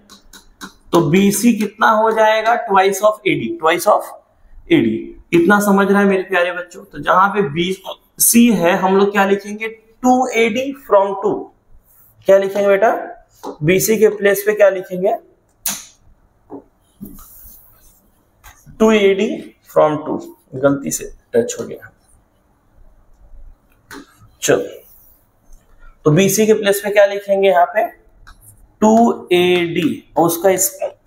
तो BC कितना हो जाएगा, ट्वाइस ऑफ AD। इतना समझ रहा है मेरे प्यारे बच्चों। तो जहां पे BC है हम लोग क्या लिखेंगे, 2AD फ्रॉम 2, क्या लिखेंगे बेटा, BC के प्लेस पे क्या लिखेंगे, 2AD फ्रॉम 2, गलती से टच हो गया। चलो तो BC के प्लेस पे क्या लिखेंगे, यहाँ पे 2AD और उसका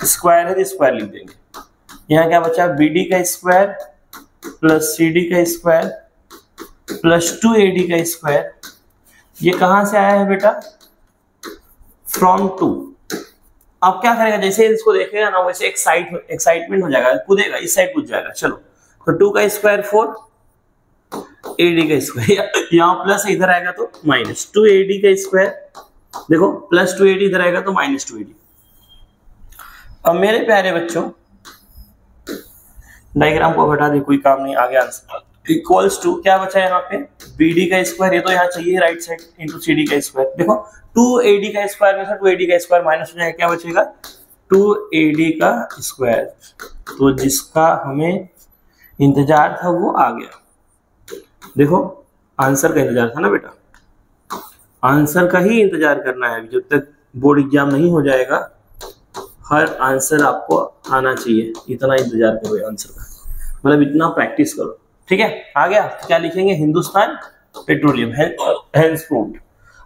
स्क्वायर है, स्क्वायर लिख देंगे। यहाँ क्या बचा, BD का स्क्वायर प्लस CD का स्क्वायर प्लस 2AD का स्क्वायर, ये कहां से आया है बेटा, फ्रॉम 2। अब क्या करेगा, जैसे इसको देखेगा ना वैसे एक्साइटमेंट हो जाएगा, कूदेगा, इस साइड कूद जाएगा। चलो तो 2 का स्क्वायर 4, AD का स्क्वायर, यहाँ प्लस इधर आएगा तो माइनस 2AD का स्क्वायर, देखो प्लस 2AD इधर आएगा तो माइनस 2AD। अब मेरे प्यारे बच्चों डायग्राम को हटा दे, कोई काम नहीं, आगे आंसर इक्वल्स टू क्या बचा यहाँ पे, BD का स्क्वायर, ये तो यहाँ चाहिए राइट साइड, इंटू CD का स्क्वायर। देखो 2AD का स्क्वायर में से 2AD का स्क्वायर माइनस हो जाएगा, क्या बचेगा, 2AD का स्क्वायर, तो जिसका हमें इंतजार था वो आ गया। देखो आंसर का इंतजार था ना बेटा, आंसर का ही इंतजार करना है। जब तक बोर्ड एग्जाम नहीं हो जाएगा हर आंसर आपको आना चाहिए, इतना इंतजार करो आंसर का, मतलब इतना प्रैक्टिस करो। ठीक है, आ गया। क्या लिखेंगे? Hindustan petroleum hence proved.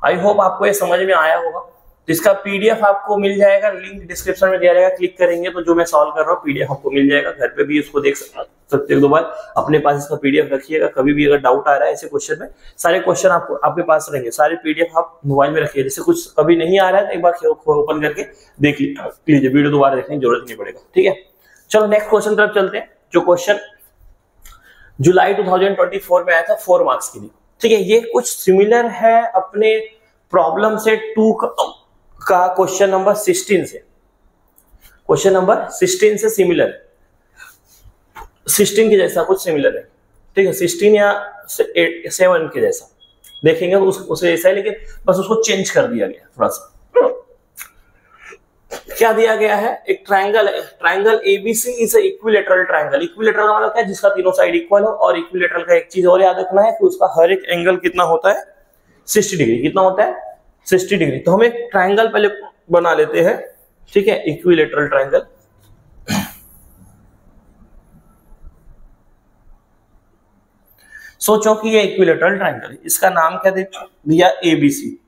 आई होप आपको ये समझ में आया होगा। तो इसका पीडीएफ आपको मिल जाएगा, लिंक डिस्क्रिप्शन में दिया जाएगा, क्लिक करेंगे तो जो मैं सॉल्व कर रहा हूँ पीडीएफ आपको मिल जाएगा। घर पे भी उसको देख सकते हो, दो बार अपने पास इसका पीडीएफ रखिएगा। कभी भी अगर डाउट आ रहा है ऐसे क्वेश्चन में, सारे क्वेश्चन आपको आपके पास रहेंगे, सारे पीडीएफ आप मोबाइल में रखिए। जैसे कुछ कभी नहीं आ रहा है तो एक बार ओपन करके देख लीजिए, वीडियो दोबारा देखने की जरूरत नहीं पड़ेगा। ठीक है, चलो नेक्स्ट क्वेश्चन तरफ चलते हैं, जो क्वेश्चन जुलाई 2024 में आया था 4 मार्क्स के लिए। ठीक है, ये कुछ सिमिलर है अपने प्रॉब्लम से 2 का क्वेश्चन नंबर 16 से, क्वेश्चन नंबर 16 से सिमिलर है, 16 के जैसा कुछ सिमिलर है। ठीक है, 16 या 7 के जैसा देखेंगे तो उसे ऐसा है, लेकिन बस उसको चेंज कर दिया गया थोड़ा सा। क्या दिया गया है? एक ट्रायंगल है, triangle ABC is equilateral triangle. Equilateral का मतलब क्या है? जिसका तीनों साइड इक्वल हो। और इक्विलेटरल का एक चीज और याद रखना है कि उसका हर एक एंगल कितना होता है? 60 डिग्री। कितना होता है? 60 डिग्री। तो हम एक ट्रायंगल पहले बना लेते हैं। ठीक है, इक्विलेटरल ट्रायंगल। सोचो कि ये इक्विलेटरल ट्रायंगल है, इसका नाम क्या दिया? एबीसी।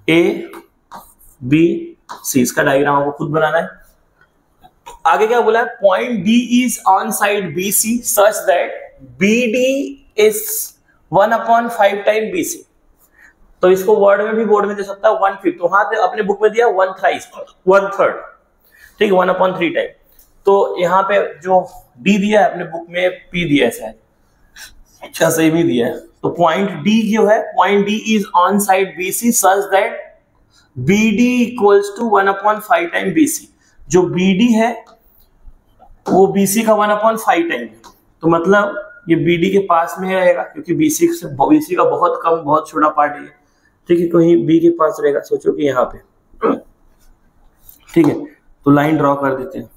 ए बी सी, इसका डायग्राम आपको खुद बनाना है। आगे क्या बोला है? Point D is on side B C such that B D is 1/5 time B C. तो इसको वर्ड में भी, बोर्ड में दे सकता है 1/5, वहां पे अपने बुक में दिया 1/3। ठीक है, 1/3 टाइम। तो यहाँ पे जो डी दिया है अपने बुक में, पी दिया है शायद, अच्छा सही भी दिया है। तो पॉइंट डी जो है, point D is on side B C such that BD equals to 1/5 time BC। जो BD है वो BC का 1/5 टाइम है। तो मतलब ये BD के पास में रहेगा, क्योंकि BC का बहुत कम, बहुत छोटा पार्ट है। ठीक है, कहीं B के पास रहेगा। सोचो कि यहाँ पे, ठीक है, तो लाइन ड्रॉ कर देते हैं।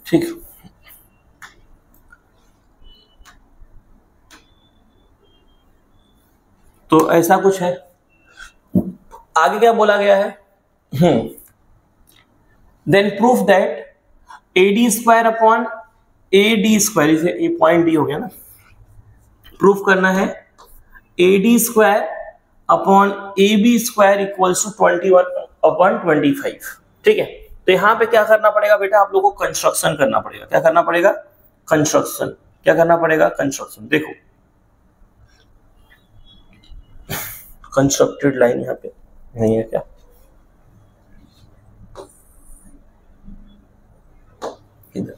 ठीक, तो ऐसा कुछ है। आगे क्या बोला गया है? Then proof that AD square upon AD square, इसे ये पॉइंट डी हो गया ना, प्रूफ करना है AD square upon AB square equals to 21/25। ठीक है, तो यहां पे क्या करना पड़ेगा बेटा? आप लोगों को कंस्ट्रक्शन करना पड़ेगा। क्या करना पड़ेगा? कंस्ट्रक्शन। क्या करना पड़ेगा? कंस्ट्रक्शन। देखो कंस्ट्रक्टेड लाइन यहाँ पे नहीं है क्या? इधर।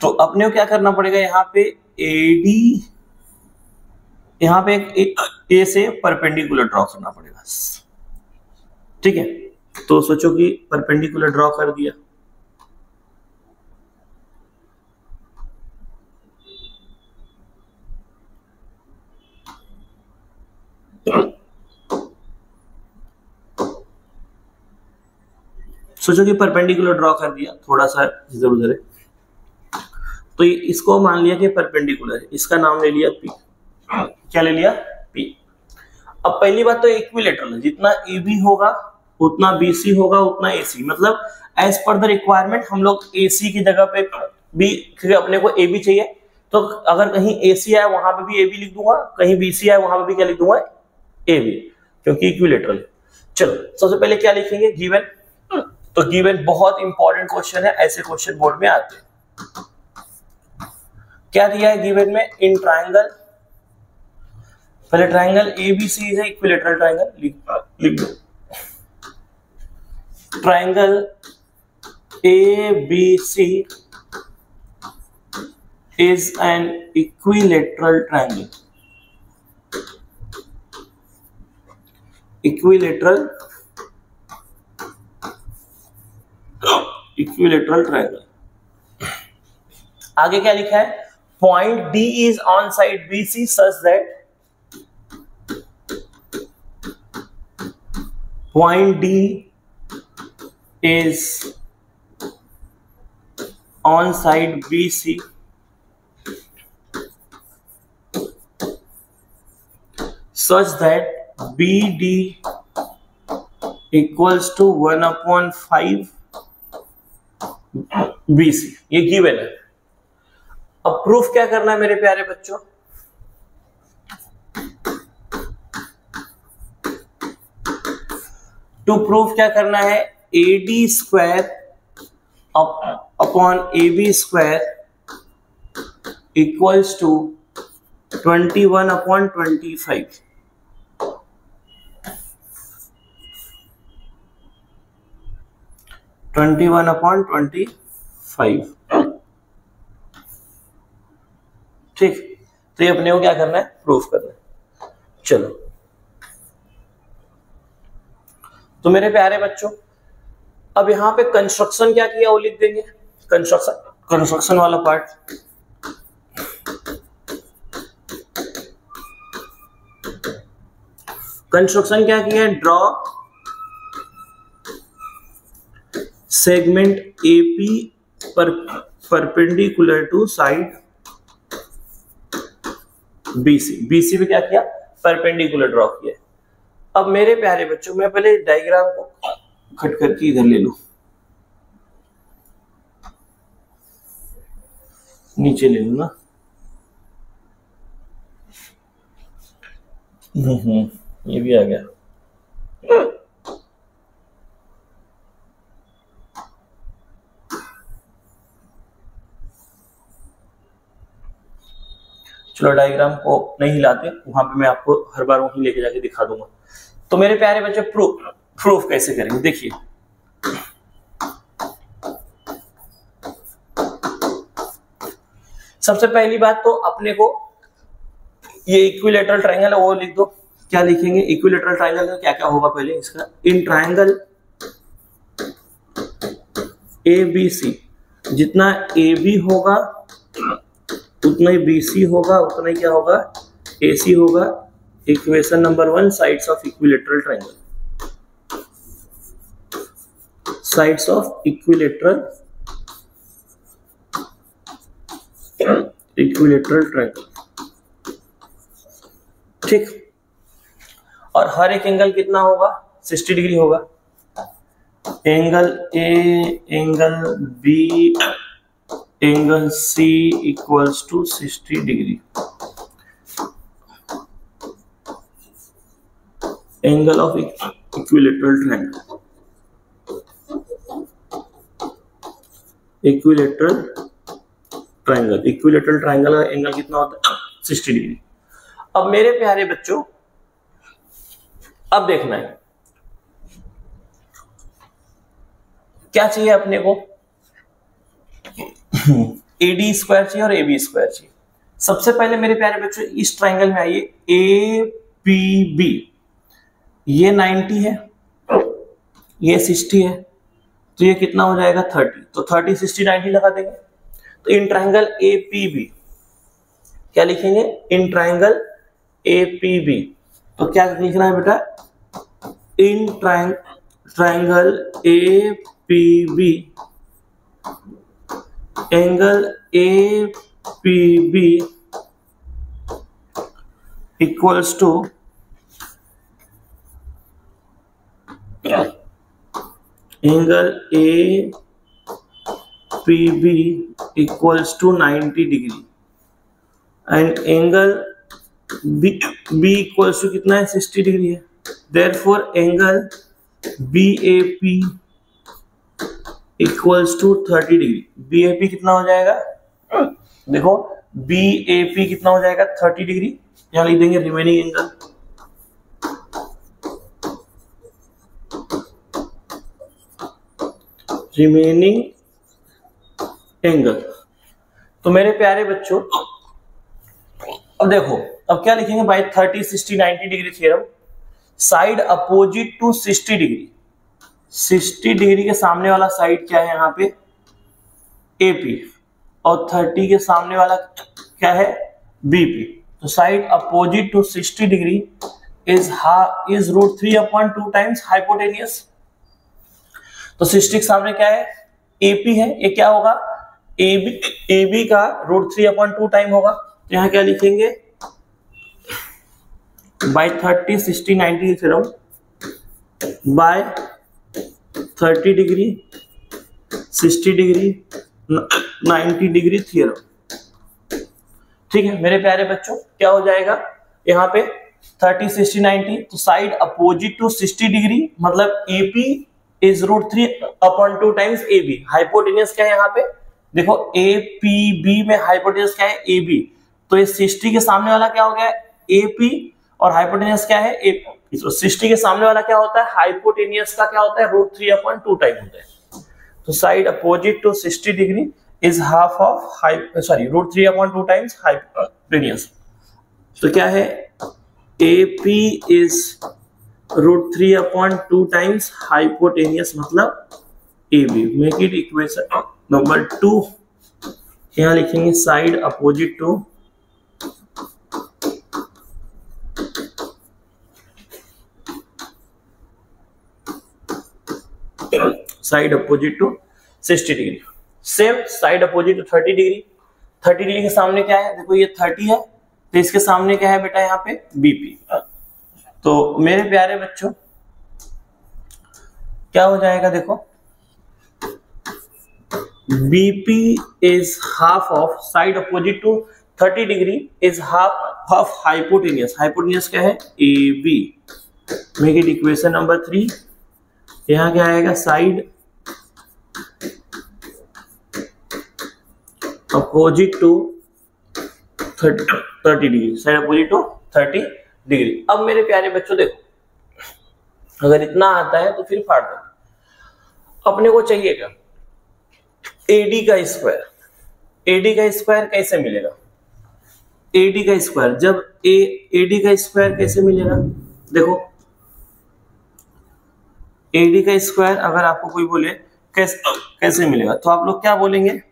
तो अपने को क्या करना पड़ेगा? यहाँ पे AD, यहाँ पे एक A से परपेंडिकुलर ड्रॉ करना पड़ेगा। ठीक है, तो सोचो कि परपेंडिकुलर ड्रॉ कर दिया। सोचो कि परपेंडिकुलर ड्रॉ कर दिया, थोड़ा सा इधर उधर है, तो इसको मान लिया कि परपेंडिकुलर है, इसका नाम ले लिया P। क्या ले लिया? P। अब पहली बात तो इक्विलेटरल है, जितना AB होगा उतना BC होगा उतना AC, मतलब एज पर द रिक्वायरमेंट हम लोग AC की जगह पे B, क्योंकि अपने को AB चाहिए, तो अगर कहीं AC आया वहां पे भी AB लिख दूंगा, कहीं BC आया वहां पे भी क्या लिख दूंगा? AB, क्योंकि इक्विलेटरल। चलो सबसे पहले क्या लिखेंगे? गिवन। तो गिवन बहुत इंपॉर्टेंट क्वेश्चन है, ऐसे क्वेश्चन बोर्ड में आते हैं। क्या दिया है गिवन में? इन ट्रायंगल, पहले triangle ABC is equilateral triangle, लिख दो। Triangle ABC is an equilateral triangle. Equilateral triangle. आगे क्या लिखा है? Point D is on side BC such that point D is on side BC such that BD equals to 1/5 BC। ये given है। अब proof क्या करना है मेरे प्यारे बच्चों, टू प्रूफ क्या करना है, AD square upon AB square equals to 21/25। ठीक, तो ये अपने को क्या करना है, प्रूफ करना है। चलो, तो मेरे प्यारे बच्चों अब यहां पे कंस्ट्रक्शन क्या किया वो लिख देंगे, कंस्ट्रक्शन वाला पार्ट। कंस्ट्रक्शन क्या किया है, ड्रॉ सेगमेंट AP पर परपेंडिकुलर टू साइड BC पे क्या किया, परपेंडिकुलर ड्रॉ किया। अब मेरे प्यारे बच्चों मैं पहले डायग्राम को कट करके इधर ले लूं, नीचे ले लूं ना। ये भी आ गया। चलो डायग्राम को नहीं लाते, वहां पे मैं आपको हर बार वहीं लेके जाके दिखा दूंगा। तो मेरे प्यारे बच्चे प्रूफ कैसे करेंगे, देखिए सबसे पहली बात तो अपने को ये इक्विलेटरल ट्रायंगल है वो लिख दो। क्या लिखेंगे, इक्विलेटरल ट्रायंगल का क्या क्या होगा पहले इसका, इन ट्रायंगल ABC जितना AB होगा उतना ही BC होगा, उतना ही क्या होगा, AC होगा। Equation number 1, sides of equilateral triangle, sides of equilateral triangle. ठीक, और हर एक एंगल कितना होगा, 60 डिग्री होगा। Angle A, angle B, angle C equals to 60 degree. Angle of equilateral triangle, equilateral triangle का एंगल कितना होता है, 60 डिग्री। अब मेरे प्यारे बच्चों अब देखना है क्या चाहिए अपने को, AD स्क्वायर चाहिए और AB स्क्वायर चाहिए। सबसे पहले मेरे प्यारे बच्चों इस ट्रायंगल में आइए, APB ये 90 है, ये 60 है, तो ये कितना हो जाएगा 30। तो 30 60 90 लगा देंगे। तो इन ट्रायंगल APB क्या लिखेंगे, इन ट्रायंगल APB, तो क्या लिखना है बेटा, in triangle APB angle APB equals to angle APB equals to 90 degree and angle B equals to कितना है, 60 डिग्री है। Therefore angle BAP equals to 30 degree. BAP कितना हो जाएगा, देखो BAP कितना हो जाएगा 30 डिग्री। यहां लिख देंगे रिमेनिंग एंगल, तो मेरे प्यारे बच्चों अब देखो, अब क्या लिखेंगे by 30 60 90 degree theorem, side opposite to 60 degree, 60 degree के सामने वाला साइड क्या है यहाँ पे, AP, और 30 के सामने वाला क्या है, BP। तो side opposite to 60 degree is √3/2 times hypotenuse. तो सिस्टिक सामने क्या है, AP है, ये क्या होगा, AB का √3/2 टाइम होगा। तो यहाँ क्या लिखेंगे, by 30 60 90 theorem, by 30 degree 60 degree 90 degree theorem. ठीक है मेरे प्यारे बच्चों, क्या हो जाएगा यहाँ पे 30 60 90, तो साइड अपोजिट टू 60 डिग्री मतलब AP is √3/2 times AB। Hypotenuse क्या है यहाँ पे, देखो APB में हाइपोटेनियस क्या है, AB। तो ये 60 के सामने वाला क्या हो गया, AP, और हाइपोटेनियस क्या है, AP। तो 60 के सामने वाला क्या होता है, हाइपोटेनियस का क्या होता है, √3/2 टाइम होता है। तो side opposite to 60 degree is half of √3/2 times hypotenuse. तो क्या है, AP इज √3/2 टाइम्स हाइपोटेनियस मतलब AB। Make it equation number 2। यहाँ लिखेंगे side opposite to side opposite to 60 degree, same side opposite to 30 degree. 30 degree के सामने क्या है, देखो ये 30 है, तो इसके सामने क्या है बेटा, यहाँ पे BP। तो मेरे प्यारे बच्चों क्या हो जाएगा, देखो BP is half of side opposite to 30 degree is half of hypotenuse. Hypotenuse क्या है, AB। Make it equation number 3। यहाँ क्या आएगा, side opposite to 30 degree, side opposite to 30 degree. अब मेरे प्यारे बच्चों देखो, अगर इतना आता है तो फिर फाड़ दो। अपने को चाहिए क्या, AD का स्क्वायर। AD का स्क्वायर कैसे मिलेगा, AD का स्क्वायर जब AD का स्क्वायर कैसे मिलेगा, देखो AD का स्क्वायर अगर आपको कोई बोले कैसे मिलेगा, तो आप लोग क्या बोलेंगे,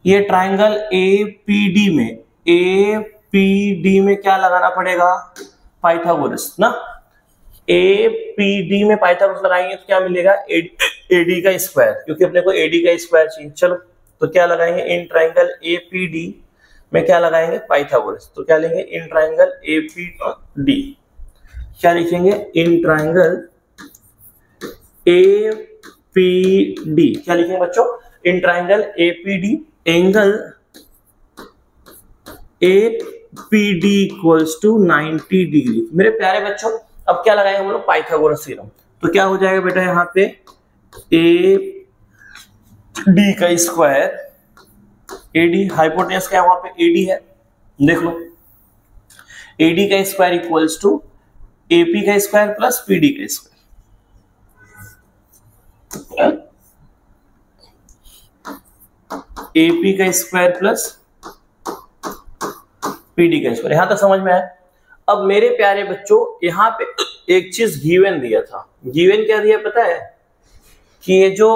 ये ट्राइंगल APD में क्या लगाना पड़ेगा, पाइथागोरस ना। APD में पाइथागोरस लगाएंगे तो क्या मिलेगा, AD का स्क्वायर, क्योंकि अपने को AD का स्क्वायर चाहिए। चलो तो क्या लगाएंगे, इन ट्राइंगल APD में क्या लगाएंगे, पाइथागोरस। तो क्या लेंगे, इन ट्राइंगल APD, क्या लिखेंगे, इन ट्राइंगल APD, क्या लिखेंगे बच्चों, in triangle APD angle APD equals to 90 degree. मेरे प्यारे बच्चों अब क्या लगाएंगे हम लोग, पाइथागोरस थ्योरम। तो क्या हो जाएगा बेटा, यहाँ पे AD का स्क्वायर, AD हाइपोटेनियस क्या है, वहां पे AD है, देख लो AD का स्क्वायर इक्वल्स टू AP का स्क्वायर प्लस PD का स्क्वायर। AP का स्क्वायर प्लस PD का स्क्वायर। यहां तक समझ में आया। अब मेरे प्यारे बच्चों यहाँ पे एक चीज गिवन दिया था, गिवन क्या दिया पता है, कि ये जो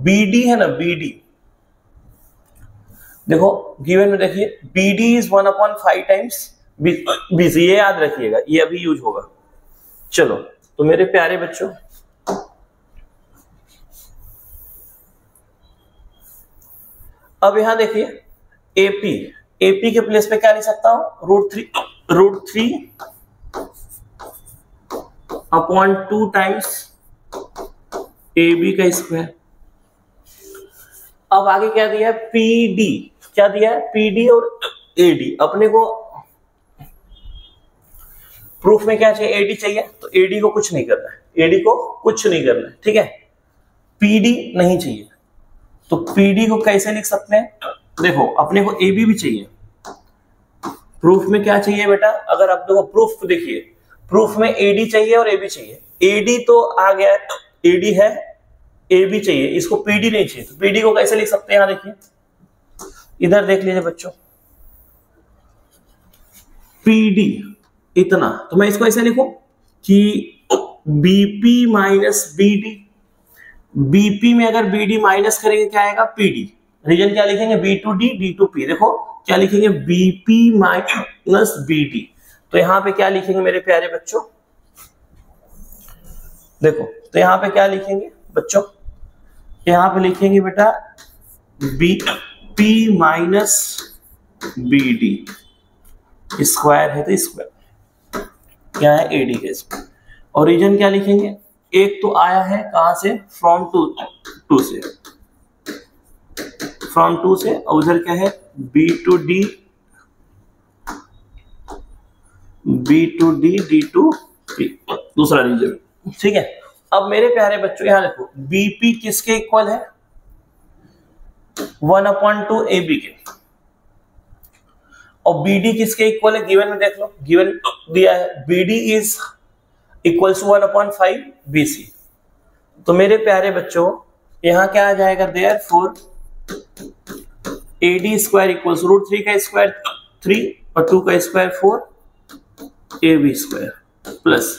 BD है ना, BD देखो गिवन में देखिए, BD इज 1/5 टाइम्स BC, ये याद रखिएगा, ये अभी यूज होगा। चलो तो मेरे प्यारे बच्चों अब यहां देखिए AP के प्लेस पे क्या लिख सकता हूं, √3/2 टाइम्स AB का स्क्वायर। अब आगे क्या दिया है, PD, क्या दिया है, PD और AD। अपने को प्रूफ में क्या चाहिए, AD चाहिए, तो AD को कुछ नहीं करना है, AD को कुछ नहीं करना है, ठीक है। PD नहीं चाहिए, तो PD को कैसे लिख सकते हैं, देखो अपने को AB भी चाहिए। प्रूफ में क्या चाहिए बेटा, अगर आप देखो प्रूफ देखिए, प्रूफ में AD चाहिए और AB चाहिए। AD तो आ गया, AD है, AB चाहिए, इसको PD नहीं चाहिए, तो PD को कैसे लिख सकते हैं, यहां देखिए, इधर देख लीजिए बच्चों, PD इतना, तो मैं इसको ऐसे लिखूं कि BP माइनस BD। BP में अगर BD माइनस करेंगे क्या आएगा, PD। रीजन क्या लिखेंगे, B to D, D to P। देखो क्या लिखेंगे, BP माइनस BD। तो यहाँ पे क्या लिखेंगे मेरे प्यारे बच्चों, देखो तो यहाँ पे क्या लिखेंगे बच्चों, यहाँ पे लिखेंगे बेटा B P minus B D square है तो स्क्वायर क्या है ए डी का स्क्वायर। और रीजन क्या लिखेंगे, एक तो आया है कहां से, फ्रॉम टू से, फ्रॉम टू से, और उधर क्या है B to D D to P, दूसरा रीजन, ठीक है। अब मेरे प्यारे बच्चों यहाँ देखो बीपी किसके इक्वल है, 1/2 AB के, और BD किसके इक्वल है, गिवन में देख लो, गिवन दिया है BD is equals to 1/5 BC। तो मेरे प्यारे बच्चों यहाँ क्या आ जाएगा, देयरफॉर AD स्क्वायर इक्वल्स √3 का स्क्वायर 3 और 2 का square 4 AB square plus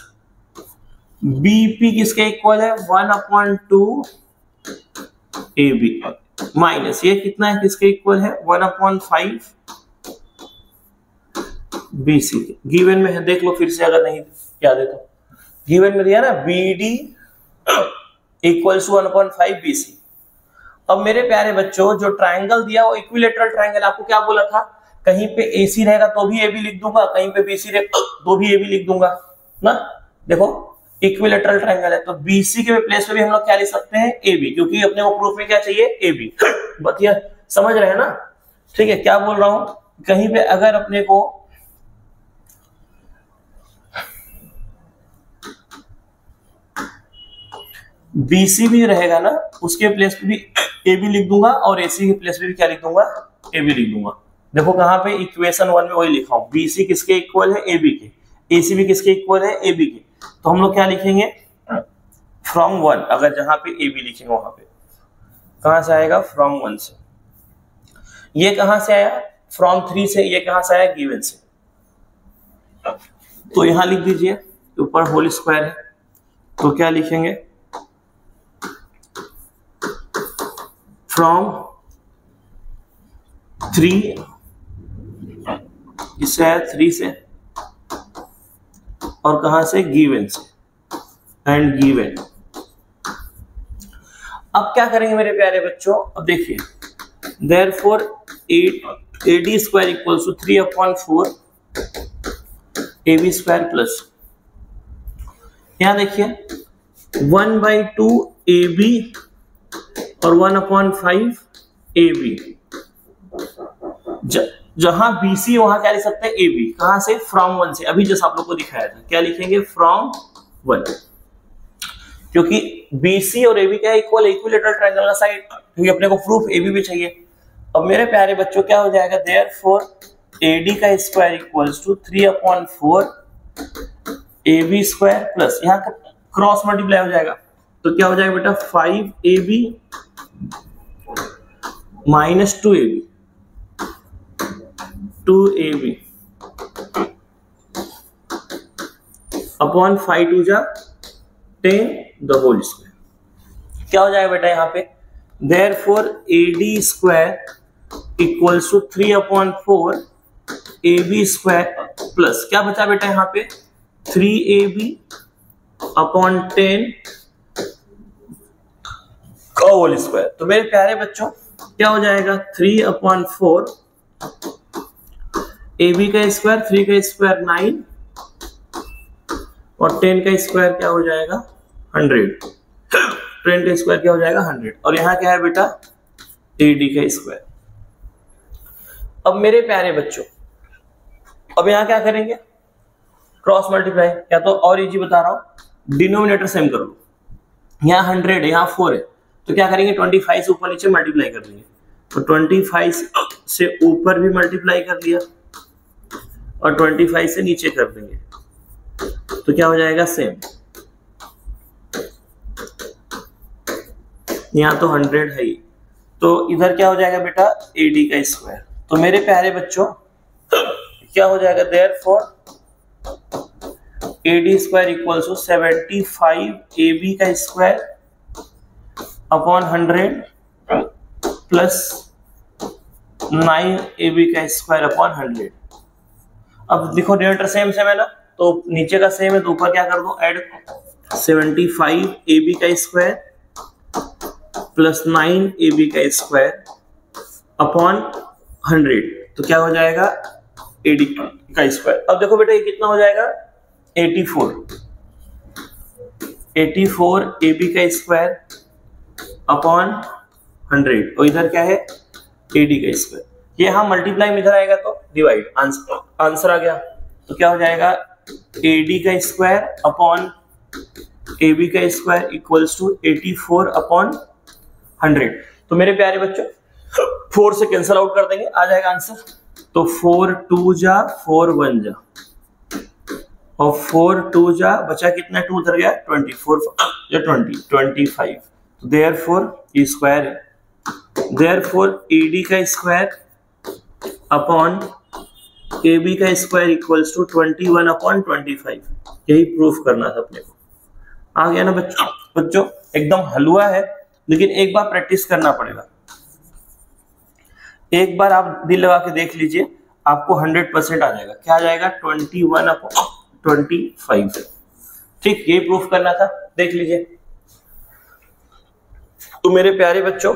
BP किसके इक्वल है, 1/2 AB माइनस ये कितना है, किसके इक्वल है, 1/5 BC। गिवन में है, देख लो फिर से अगर नहीं याद है तो, गिवन में दिया ना BD इक्वल्स टू 1/5 BC। अब मेरे प्यारे बच्चों जो ट्राइंगल दिया वो इक्विलेटरल ट्राइंगल, आपको क्या बोला था, कहीं पे AC रहेगा तो भी AB लिख दूंगा, कहीं पे BC रहेगा तो भी AB लिख दूंगा ना। देखो इक्विलेटरल ट्राइंगल है तो BC के प्लेस पे भी हम लोग क्या लिख सकते हैं, AB, क्योंकि अपने को प्रूफ में क्या चाहिए, AB। बतिया समझ रहे हैं ना, ठीक है। क्या बोल रहा हूं, कहीं पे अगर अपने को BC भी रहेगा ना, उसके प्लेस पे भी AB लिख दूंगा, और AC के प्लेस पे भी क्या लिख दूंगा, AB लिख दूंगा। देखो कहां पे इक्वेशन 1 में वही लिखा हूं, BC किसके इक्वल है, AB के, AC भी किसके इक्वल है, AB के। तो हम लोग क्या लिखेंगे, फ्रॉम 1, अगर जहां पे AB लिखेंगे वहां पे कहां से आएगा, फ्रॉम 1 से। ये कहां से आया, फ्रॉम 3 से। ये कहां से आया, गिवन से। तो यहां लिख दीजिए, ऊपर होल स्क्वायर है तो क्या लिखेंगे, फ्रॉम 3 इससे आया 3 से, और कहां से, गिवन से, एंड गिवन। अब क्या करेंगे मेरे प्यारे बच्चों, अब देखिए therefore AD square equals to 3/4 AB square plus, यहां देखिए 1/2 AB और 1/5 AB। जहां BC वहां क्या लिख सकते हैं, AB, कहां से, फ्रॉम 1 से। अभी जैसा आप लोग को दिखाया था, क्या लिखेंगे, फ्रॉम 1, क्योंकि BC और AB क्या इक्वल, इक्विलेटरल ट्रायंगल का साइड, क्योंकि अपने को प्रूफ AB भी चाहिए। अब मेरे प्यारे बच्चों क्या हो जाएगा, देयरफॉर AD का square equals to 3/4 AB square plus, यहाँ क्रॉस मल्टीप्लाई हो जाएगा तो क्या हो जाएगा बेटा, 5AB minus 2AB 2AB upon 5 2 जा 10 द होल स्क्वायर। क्या हो जाएगा बेटा यहाँ पे, therefore AD square equals to 3/4 AB square plus, क्या बचा बेटा यहाँ पे, 3AB अपॉन 10 का होल स्क्वायर। तो मेरे प्यारे बच्चों क्या हो जाएगा, 3/4 AB का स्क्वायर, 3 का स्क्वायर 9 और 10 का स्क्वायर क्या हो जाएगा, 100। 10 का स्क्वायर क्या हो जाएगा, 100। और यहाँ क्या है बेटा, AD का स्क्वायर। अब मेरे प्यारे बच्चों अब यहाँ क्या करेंगे, क्रॉस मल्टीप्लाई, या तो और इजी बता रहा हूं, डिनोमिनेटर सेम कर लो। यहाँ 100 है, यहाँ 4 है, तो क्या करेंगे, 25 से ऊपर नीचे मल्टीप्लाई कर देंगे। तो 25 से ऊपर भी मल्टीप्लाई कर दिया और 25 से नीचे कर देंगे तो क्या हो जाएगा, सेम। यहाँ तो 100 है ही, तो इधर क्या हो जाएगा बेटा, AD का स्क्वायर। तो मेरे प्यारे बच्चों क्या हो जाएगा, therefore AD square equals to 75 AB का स्क्वायर अपॉन 100 प्लस 9 AB का स्क्वायर अपॉन 100। अब देखो डिनोमिनेटर सेम सेम है ना, तो नीचे का सेम है तो ऊपर क्या कर दो, ऐड 75 AB का स्क्वायर प्लस 9 AB का स्क्वायर अपॉन 100, तो क्या हो जाएगा AD का स्क्वायर। अब देखो बेटा ये कितना हो जाएगा 84 AB का स्क्वायर अपॉन 100, और इधर क्या है AD का स्क्वायर। ये हम मल्टीप्लाई में इधर आएगा तो डिवाइड, आंसर आ गया। तो क्या हो जाएगा AD का स्क्वायर अपॉन AB का स्क्वायर इक्वल्स टू 84 अपॉन 100। तो मेरे प्यारे बच्चों 4 से कैंसिल आउट कर देंगे, आ जाएगा आंसर। तो 4 2 जा 4 1 जा और 4 2 जा बचा कितना, 2 उधर गया 24 या 25। तो देयरफॉर ये स्क्वायर है, देयरफॉर AD का स्क्वायर अपॉन AB का स्क्वायर इक्वल्स टू 21 अपॉन 25। यही प्रूफ करना था अपने को। आ गया ना बच्चों एकदम हलवा है, लेकिन एक बार प्रैक्टिस करना पड़ेगा। एक बार आप दिल लगा के देख लीजिए, आपको 100% आ जाएगा। क्या आ जाएगा 21 अपॉन 25। ठीक, ये प्रूफ करना था, देख लीजिए। तो मेरे प्यारे बच्चों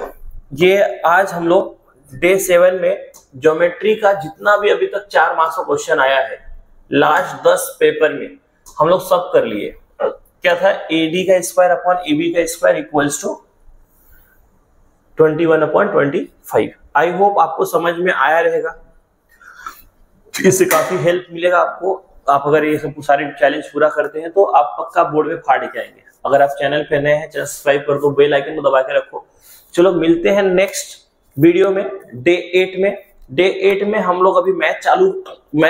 ये आज हम लोग डे 7 में ज्योमेट्री का जितना भी अभी तक 4 मार्क्स का क्वेश्चन आया है लास्ट 10 पेपर में हम लोग सब कर लिए। क्या था, AD का स्क्वायर अपॉन AB का square equals to 21 upon 25। I hope आपको समझ में आया रहेगा, इससे काफी हेल्प मिलेगा आपको। आप अगर ये सब सारे चैलेंज पूरा करते हैं तो आप पक्का बोर्ड में फाड़ के आएंगे। अगर आप चैनल पे नए हैं सब्सक्राइब कर दो, बेल आइकन को दबा के रखो। चलो मिलते हैं नेक्स्ट वीडियो में डे 8 में। डे 8 में हम लोग अभी मैथ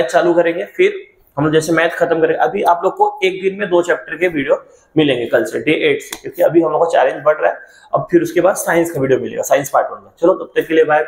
चालू करेंगे, फिर हम लोग जैसे मैथ खत्म करेंगे। अभी आप लोग को एक दिन में 2 चैप्टर के वीडियो मिलेंगे कल से डे 8 से, क्योंकि अभी हम लोग का चैलेंज बढ़ रहा है। अब फिर उसके बाद साइंस का वीडियो मिलेगा, साइंस पार्ट 1 में। चलो तब तक के लिए बाय।